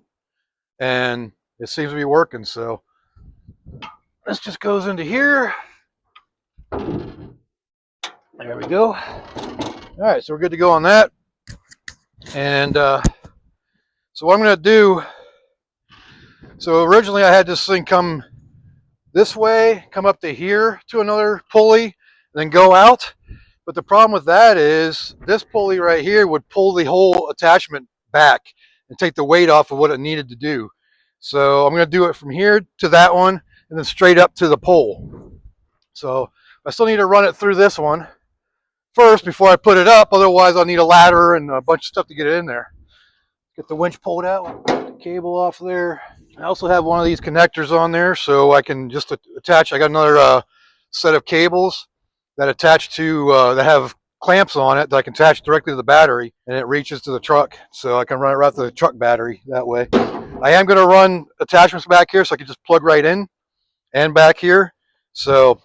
and it seems to be working. So this just goes into here. There we go. All right, so we're good to go on that. And so what I'm going to do, so originally I had this thing come this way, come up to here to another pulley, then go out. But the problem with that is this pulley right here would pull the whole attachment back and take the weight off of what it needed to do. So I'm going to do it from here to that one and then straight up to the pole. So I still need to run it through this one first before I put it up. Otherwise I'll need a ladder and a bunch of stuff to get it in there. Get the winch pulled out, get the cable off there. I also have one of these connectors on there so I can just attach. I got another set of cables that attach to, that have clamps on it that I can attach directly to the battery, and it reaches to the truck. So I can run it right to the truck battery that way. I am going to run attachments back here so I can just plug right in and back here. So,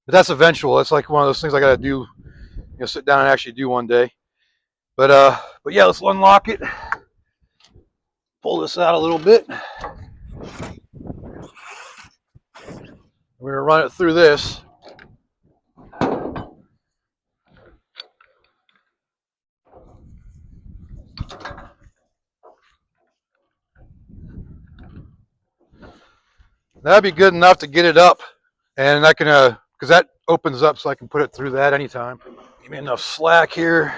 but that's eventual. It's like one of those things I got to do, sit down and actually do one day. But yeah, let's unlock it. Pull this out a little bit. We're going to run it through this. That'd be good enough to get it up, and I can, because that opens up so I can put it through that anytime. Give me enough slack here.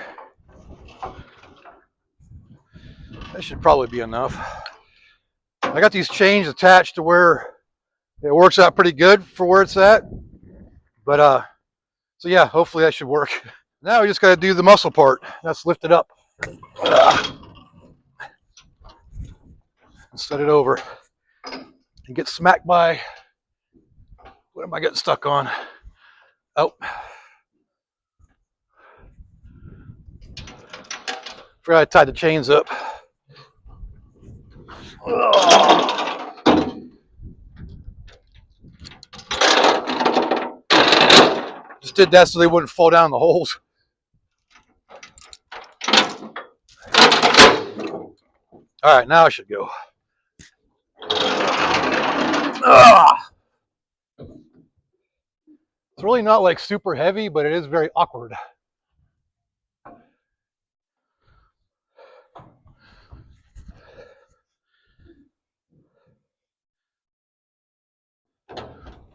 That should probably be enough. I got these chains attached to where it works out pretty good for where it's at. But so yeah, hopefully that should work. Now we just got to do the muscle part. That's lift it up. And set it over. And get smacked by, what am I getting stuck on? Oh. Forgot I tied the chains up. Just did that so they wouldn't fall down the holes. All right, now I should go. It's really not like super heavy, but it is very awkward.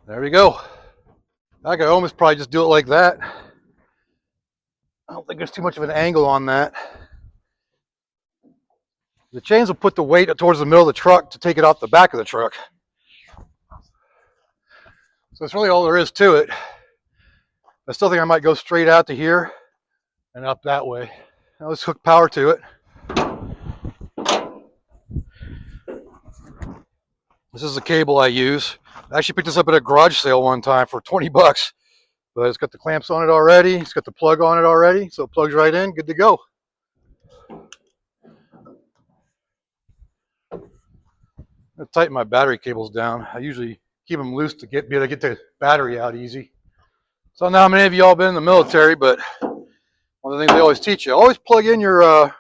There we go. I could almost probably just do it like that. I don't think there's too much of an angle on that. The chains will put the weight towards the middle of the truck to take it off the back of the truck. So that's really all there is to it. I still think I might go straight out to here and up that way. Now let's hook power to it. This is the cable I use. I actually picked this up at a garage sale one time for 20 bucks. But it's got the clamps on it already. It's got the plug on it already. So it plugs right in. Good to go. I'm going to tighten my battery cables down. I usually keep them loose to be able to get the battery out easy. So now many of you all been in the military, but one of the things they always teach you, always plug in your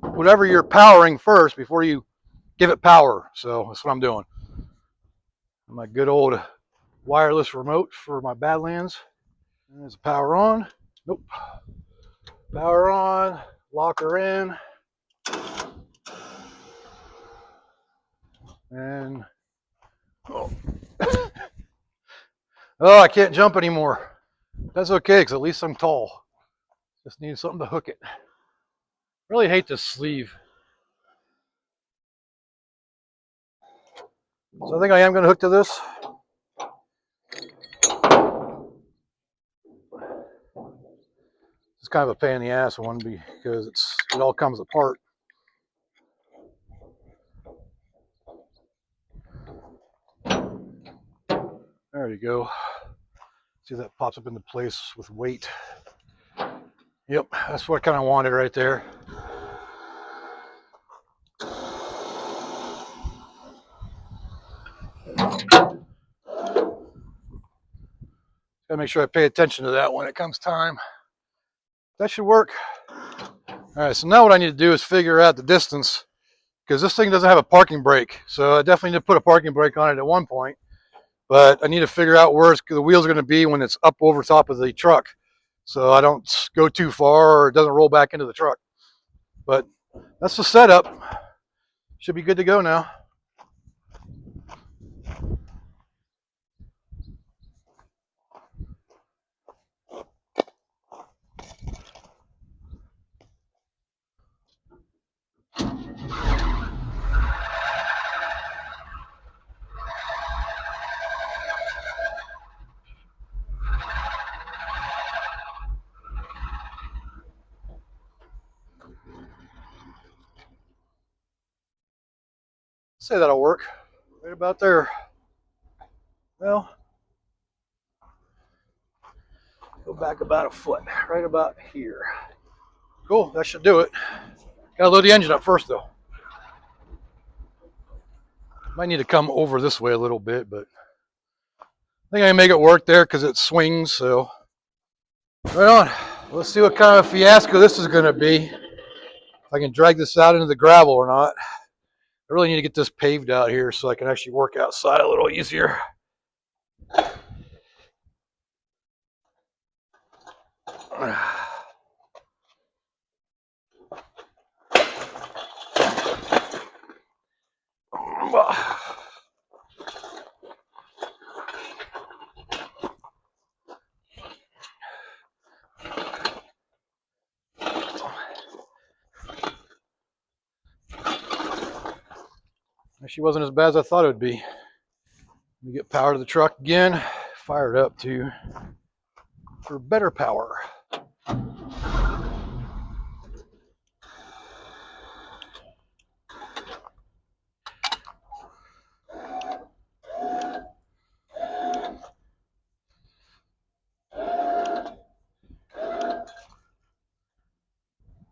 whatever you're powering first before you give it power. So that's what I'm doing. My good old wireless remote for my Badlands. There's the power on. Nope. Power on. Lock her in. And oh, oh, I can't jump anymore. That's okay, because at least I'm tall. Just need something to hook it. Really hate this sleeve. So I think I am going to hook to this. It's kind of a pain in the ass one because it all comes apart. There you go. See, that pops up into place with weight. Yep, that's what I kind of wanted right there. Gotta make sure I pay attention to that when it comes time. That should work. All right, so now what I need to do is figure out the distance because this thing doesn't have a parking brake. So I definitely need to put a parking brake on it at one point. But I need to figure out where the wheels are going to be when it's up over top of the truck, so I don't go too far or it doesn't roll back into the truck. But that's the setup. Should be good to go now. Say that'll work. Right about there. Well, go back about a foot, right about here. Cool, that should do it. Gotta load the engine up first though. Might need to come over this way a little bit, but I think I can make it work there because it swings, so. Right on. Let's see what kind of fiasco this is gonna be. If I can drag this out into the gravel or not. I really need to get this paved out here so I can actually work outside a little easier. Actually wasn't as bad as I thought it would be. Let me get power to the truck again. Fire it up too for better power.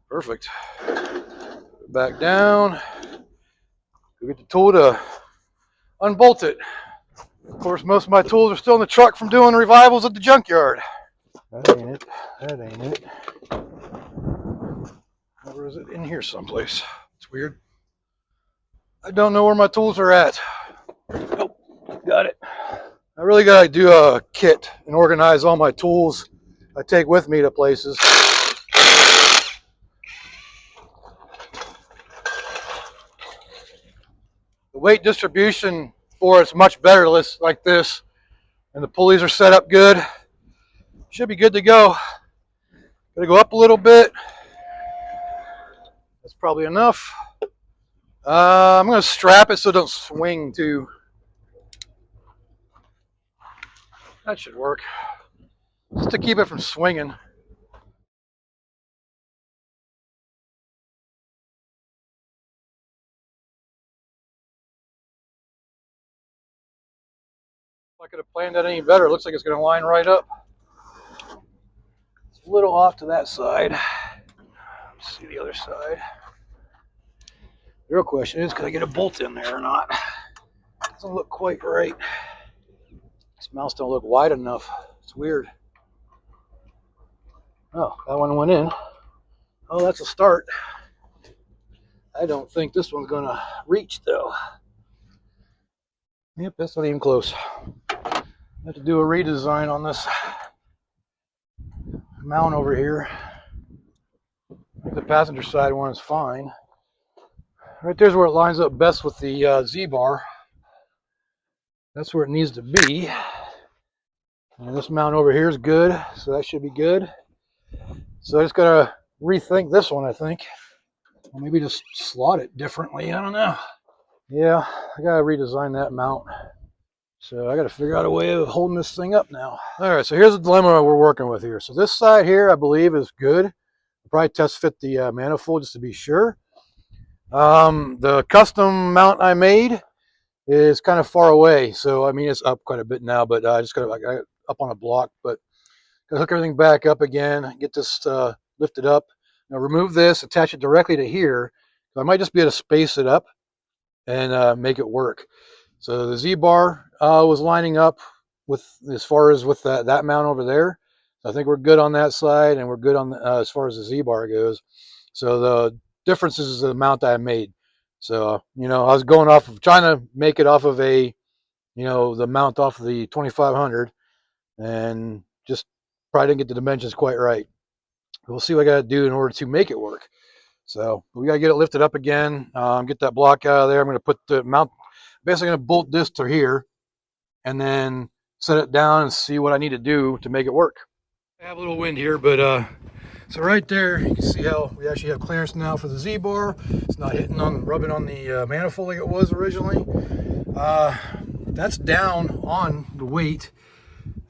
Perfect. Back down. Go get the tool to unbolt it. Of course, most of my tools are still in the truck from doing revivals at the junkyard. That ain't it. That ain't it. Or is it in here someplace? It's weird. I don't know where my tools are at. Nope, got it. I really gotta do a kit and organize all my tools I take with me to places. The weight distribution for it's much better like this, and the pulleys are set up good. Should be good to go. Gotta go up a little bit. That's probably enough. I'm gonna strap it so it don't swing too. That should work. Just to keep it from swinging. If I could have planned that any better, it looks like it's gonna line right up. It's a little off to that side. Let's see the other side. The real question is, can I get a bolt in there or not? Doesn't look quite right. These mounts don't look wide enough. It's weird. Oh, that one went in. Oh, that's a start. I don't think this one's gonna reach though. Yep, that's not even close. I have to do a redesign on this mount over here. I think the passenger side one is fine. Right there's where it lines up best with the Z-bar. That's where it needs to be. And this mount over here is good, so that should be good. So I just gotta rethink this one, I think. Or maybe just slot it differently, I don't know. Yeah, I gotta redesign that mount. So I gotta figure out a way of holding this thing up now. All right, so here's the dilemma we're working with here. So this side here, I believe, is good. I'll probably test fit the manifold just to be sure. The custom mount I made is kind of far away, so I mean it's up quite a bit now, but I just got it up on a block, but gotta hook everything back up again, get this lifted up. Now remove this, attach it directly to here. So I might just be able to space it up and make it work. So the Z-bar was lining up with as far as with that mount over there. So I think we're good on that side, and we're good on as far as the Z-bar goes. So the difference is the mount I made. So, you know, I was going off of trying to make it off of a, you know, the mount off of the 2500, and just probably didn't get the dimensions quite right. We'll see what I got to do in order to make it work. So we got to get it lifted up again, get that block out of there. I'm going to put the mount, basically going to bolt this to here and then set it down and see what I need to do to make it work. I have a little wind here, but so right there, you can see how we actually have clearance now for the Z-bar. It's not rubbing on the manifold like it was originally. That's down on the weight,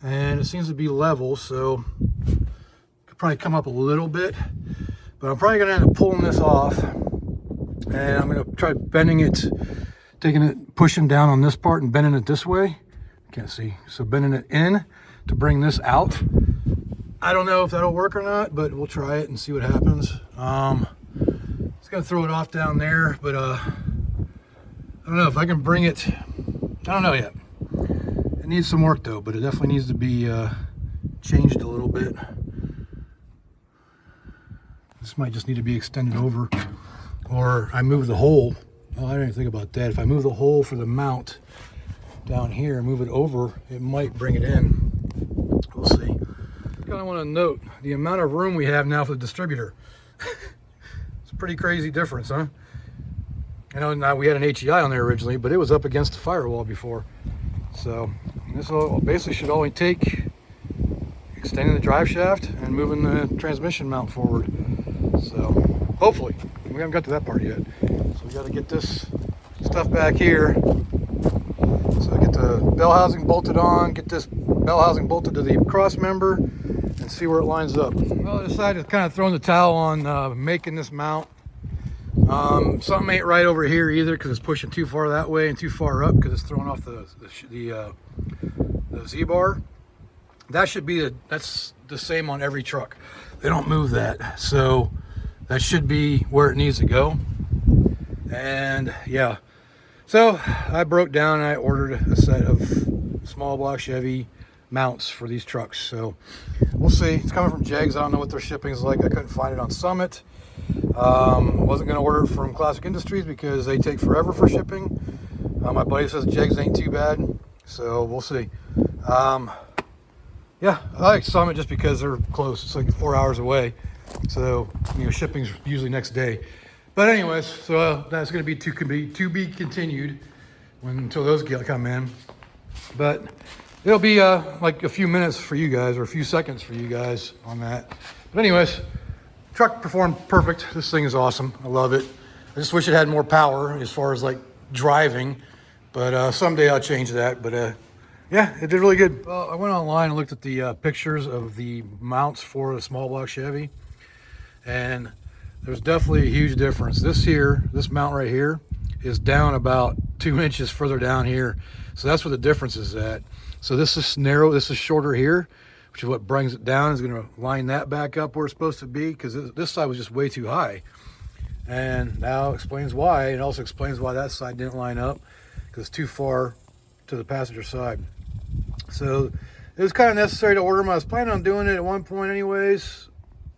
and it seems to be level, so could probably come up a little bit, but I'm probably gonna end up pulling this off, and I'm gonna try bending it, pushing down on this part and bending it this way. Can't see, so bending it in to bring this out. I don't know if that'll work or not, but we'll try it and see what happens. Just gonna throw it off down there, but I don't know if I can bring it. I don't know yet. It needs some work though, but it definitely needs to be changed a little bit. This might just need to be extended over, or I move the hole. Oh, I didn't even think about that. If I move the hole for the mount down here, move it over, it might bring it in. We'll see. Kind of want to note the amount of room we have now for the distributor. It's a pretty crazy difference, huh? I know now we had an HEI on there originally, but it was up against the firewall before. So this basically should only take extending the drive shaft and moving the transmission mount forward. So hopefully, we haven't got to that part yet. So we got to get this stuff back here. So I get the bell housing bolted on, get this bell housing bolted to the cross member, and see where it lines up. Well, I decided to kind of throw in the towel on making this mount. Something ain't right over here either, because it's pushing too far that way and too far up, because it's throwing off the Z-bar. That should be that's the same on every truck. They don't move that, so that should be where it needs to go. And yeah, so I broke down and I ordered a set of small block Chevy mounts for these trucks. So we'll see. It's coming from Jegs. I don't know what their shipping is like. I couldn't find it on Summit. Wasn't going to order it from Classic Industries because they take forever for shipping. My buddy says Jegs ain't too bad, so we'll see. Yeah, I like Summit just because they're close. It's like 4 hours away, so you know, shipping's usually next day. But anyways, so that's going to be to be continued until those come in. But it'll be like a few minutes for you guys, or a few seconds for you guys on that. But anyways, truck performed perfect. This thing is awesome. I love it. I just wish it had more power as far as like driving, but someday I'll change that. But yeah, it did really good. Well, I went online and looked at the pictures of the mounts for the small block Chevy, and there's definitely a huge difference. This mount right here is down about 2 inches further down here. So that's what the difference is at. So this is narrow, this is shorter here, which is what brings it down. Is gonna line that back up where it's supposed to be, because this side was just way too high. And now explains why. It also explains why that side didn't line up, because it's too far to the passenger side. So it was kind of necessary to order them. I was planning on doing it at one point anyways,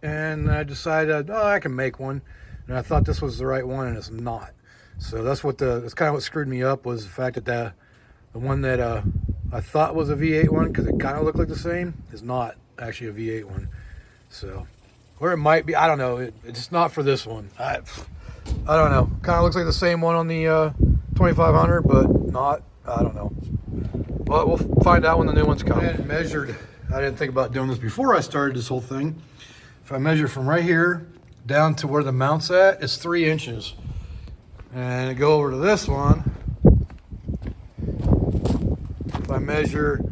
and I decided, oh, I can make one. And I thought this was the right one, and it's not. So that's kind of what screwed me up, was the fact that the one that I thought was a V8 one, because it kind of looked like the same, is not actually a V8 one. So, or it might be, I don't know. It's not for this one. I don't know. Kind of looks like the same one on the 2500, but not. I don't know. But we'll find out when the new ones come. I hadn't measured. I didn't think about doing this before I started this whole thing. If I measure from right here down to where the mount's at, it's 3 inches. And I go over to this one. If I measure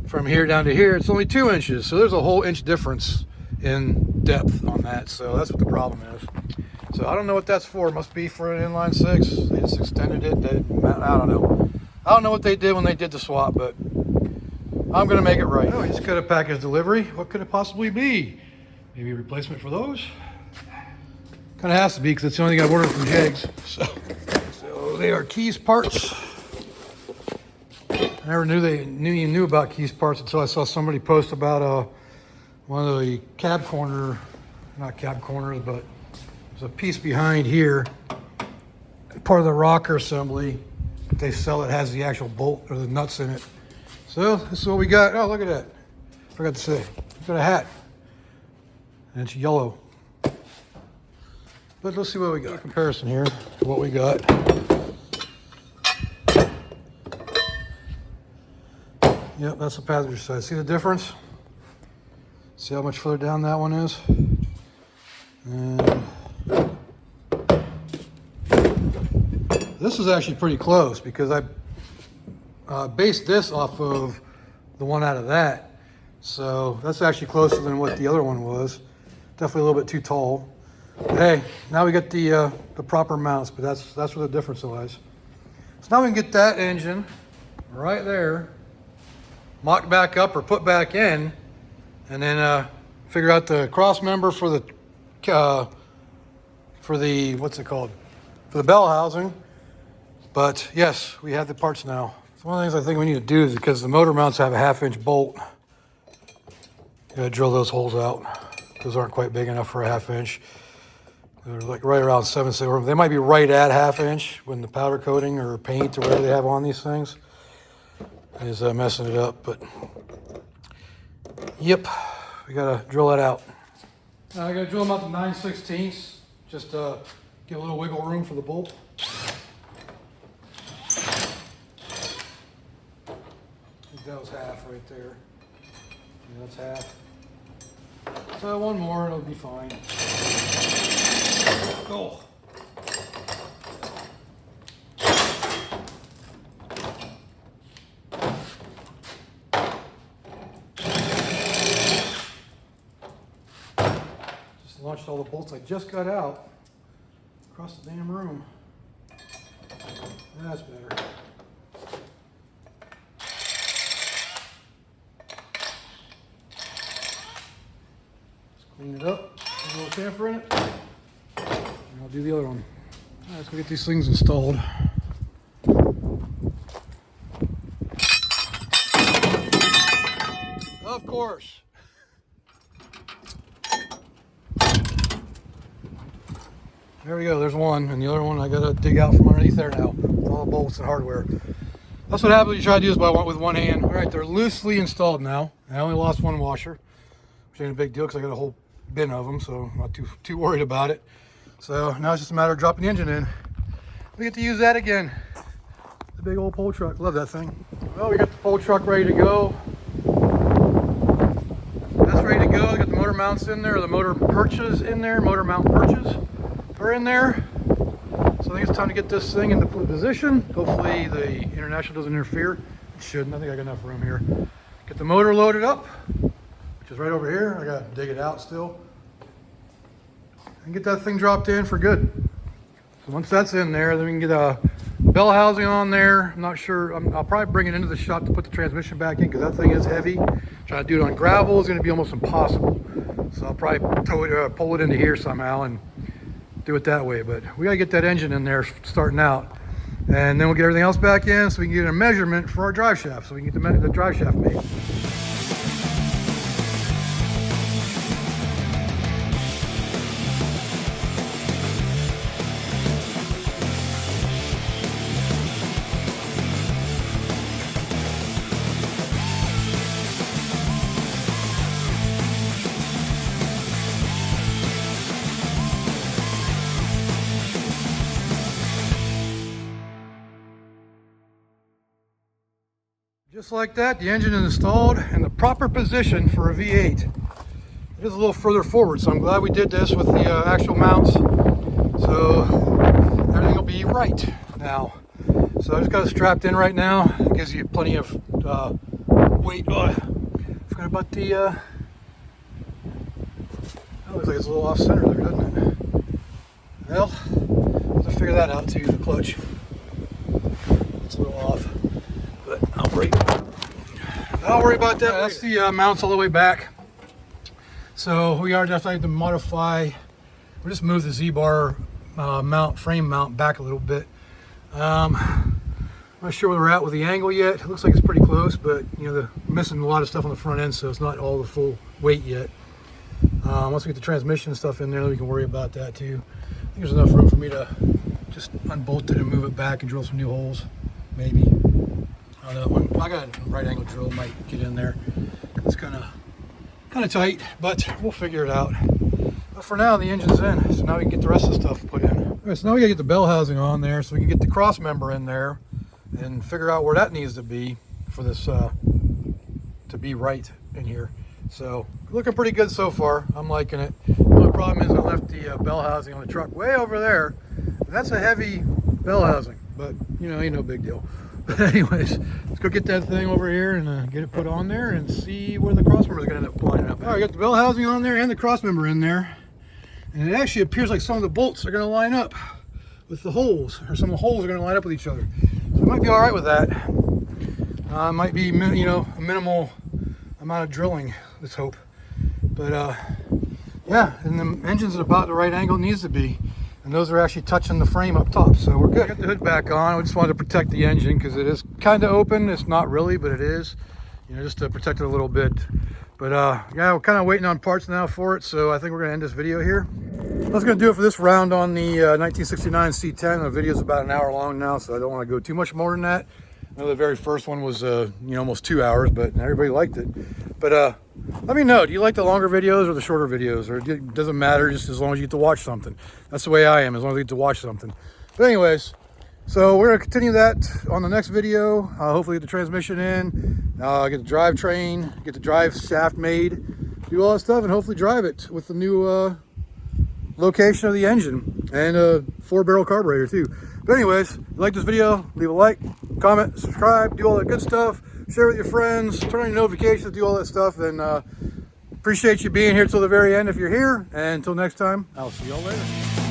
from here down to here, it's only 2 inches. So there's a whole inch difference in depth on that. So that's what the problem is. So I don't know what that's for. It must be for an inline 6. They just extended it. I don't know. I don't know what they did when they did the swap, but I'm going to make it right. Oh, I just got a package delivery. What could it possibly be? Maybe a replacement for those? Kind of has to be, because it's the only thing I've ordered from Jegs. So they are Keys parts. I never knew you knew about Keys parts until I saw somebody post about one of the cab corner, not cab corners, but there's a piece behind here part of the rocker assembly they sell it has the actual bolt or the nuts in it. So this is what we got. Oh, look at that. Forgot to say. We got a hat. And it's yellow. But let's see what we got. Comparison here to what we got. Yep, that's the passenger side. See the difference? See how much further down that one is? And this is actually pretty close because I based this off of the one out of that. So that's actually closer than what the other one was. Definitely a little bit too tall. But hey, now we get the proper mounts, but that's where the difference lies. So now we can get that engine right there mocked back up or put back in, and then figure out the cross member for the what's it called, for the bell housing. But yes, we have the parts now. So one of the things I think we need to do is, because the motor mounts have a 1/2-inch bolt, you gotta drill those holes out. Those aren't quite big enough for a 1/2 inch. They're like right around 7/6. They might be right at 1/2 inch when the powder coating or paint or whatever they have on these things is messing it up. But yep, we gotta drill that out. I gotta drill them out to 9/16, just give a little wiggle room for the bolt. I think that was half right there. Yeah, that's half. So one more and it'll be fine. Oh. Just launched all the bolts I just got out across the damn room. That's better. Clean it up, put a little chamfer in it, and I'll do the other one. All right, let's go get these things installed. Of course. There we go, there's one, and the other one I gotta dig out from underneath there now. All the bolts and hardware. That's what happens when you try to do this with one hand. All right, they're loosely installed now. I only lost one washer, which ain't a big deal because I got a whole bin of them, so I'm not too worried about it. So now it's just a matter of dropping the engine in. We get to use that again. The big old pole truck. Love that thing. Well, we got the pole truck ready to go. That's ready to go. We got the motor mounts in there, the motor perches in there, motor mount perches are in there. So I think it's time to get this thing into position. Hopefully the International doesn't interfere. It shouldn't. I think I got enough room here. Get the motor loaded up, which is right over here. I gotta dig it out still. And get that thing dropped in for good. So once that's in there, then we can get a bell housing on there. I'm not sure, I'll probably bring it into the shop to put the transmission back in because that thing is heavy. Trying to do it on gravel is gonna be almost impossible. So I'll probably pull it into here somehow and do it that way. But we gotta get that engine in there starting out. And then we'll get everything else back in so we can get a measurement for our drive shaft so we can get the drive shaft made. Just like that, the engine is installed in the proper position for a V8. It is a little further forward, so I'm glad we did this with the actual mounts. So everything will be right now. So I just got it strapped in right now. It gives you plenty of weight. Oh, forgot about the, that looks like it's a little off center there, doesn't it? Well, we'll have to figure that out too, the clutch. It's a little off. But I'll worry about that. That's the mounts all the way back. So we are definitely to modify. We'll just move the Z-bar frame mount back a little bit. I'm not sure where we're at with the angle yet. It looks like it's pretty close, but you know, they're missing a lot of stuff on the front end, so it's not all the full weight yet. Once we get the transmission stuff in there, we can worry about that too. I think there's enough room for me to just unbolt it and move it back and drill some new holes, maybe. I don't know. I got a right angle drill, might get in there. It's kind of tight, but we'll figure it out. But for now, the engine's in, so now we can get the rest of the stuff put in. All right, so now we gotta get the bell housing on there so we can get the cross member in there and figure out where that needs to be for this to be right in here. So looking pretty good so far. I'm liking it. The only problem is I left the bell housing on the truck way over there. That's a heavy bell housing, but you know, ain't no big deal. But anyways, let's go get that thing over here and get it put on there and see where the cross member is going to end up lining up. All right, got the bell housing on there and the cross member in there. And it actually appears like some of the bolts are going to line up with the holes, or some of the holes are going to line up with each other. So it might be all right with that. Might be, you know, a minimal amount of drilling, let's hope. But yeah, and the engine's at about the right angle it needs to be. And those are actually touching the frame up top, so we're good. I got the hood back on. I just wanted to protect the engine because it is kind of open. It's not really, but it is, you know, just to protect it a little bit. But yeah, we're kind of waiting on parts now for it, so I think we're gonna end this video here. That's gonna do it for this round on the 1969 C10. The video's about an hour long now, so I don't want to go too much more than that. I know the very first one was you know, almost 2 hours, but everybody liked it. But let me know, do you like the longer videos or the shorter videos? Or it doesn't matter, just as long as you get to watch something. That's the way I am, as long as I get to watch something. But anyways, so we're gonna continue that on the next video. Hopefully get the transmission in, get the drivetrain, get the drive shaft made, do all that stuff, and hopefully drive it with the new location of the engine and a 4-barrel carburetor too. But anyways, if you like this video, leave a like, comment, subscribe, do all that good stuff, share with your friends, turn on your notifications, do all that stuff, and appreciate you being here till the very end if you're here. And until next time, I'll see y'all later.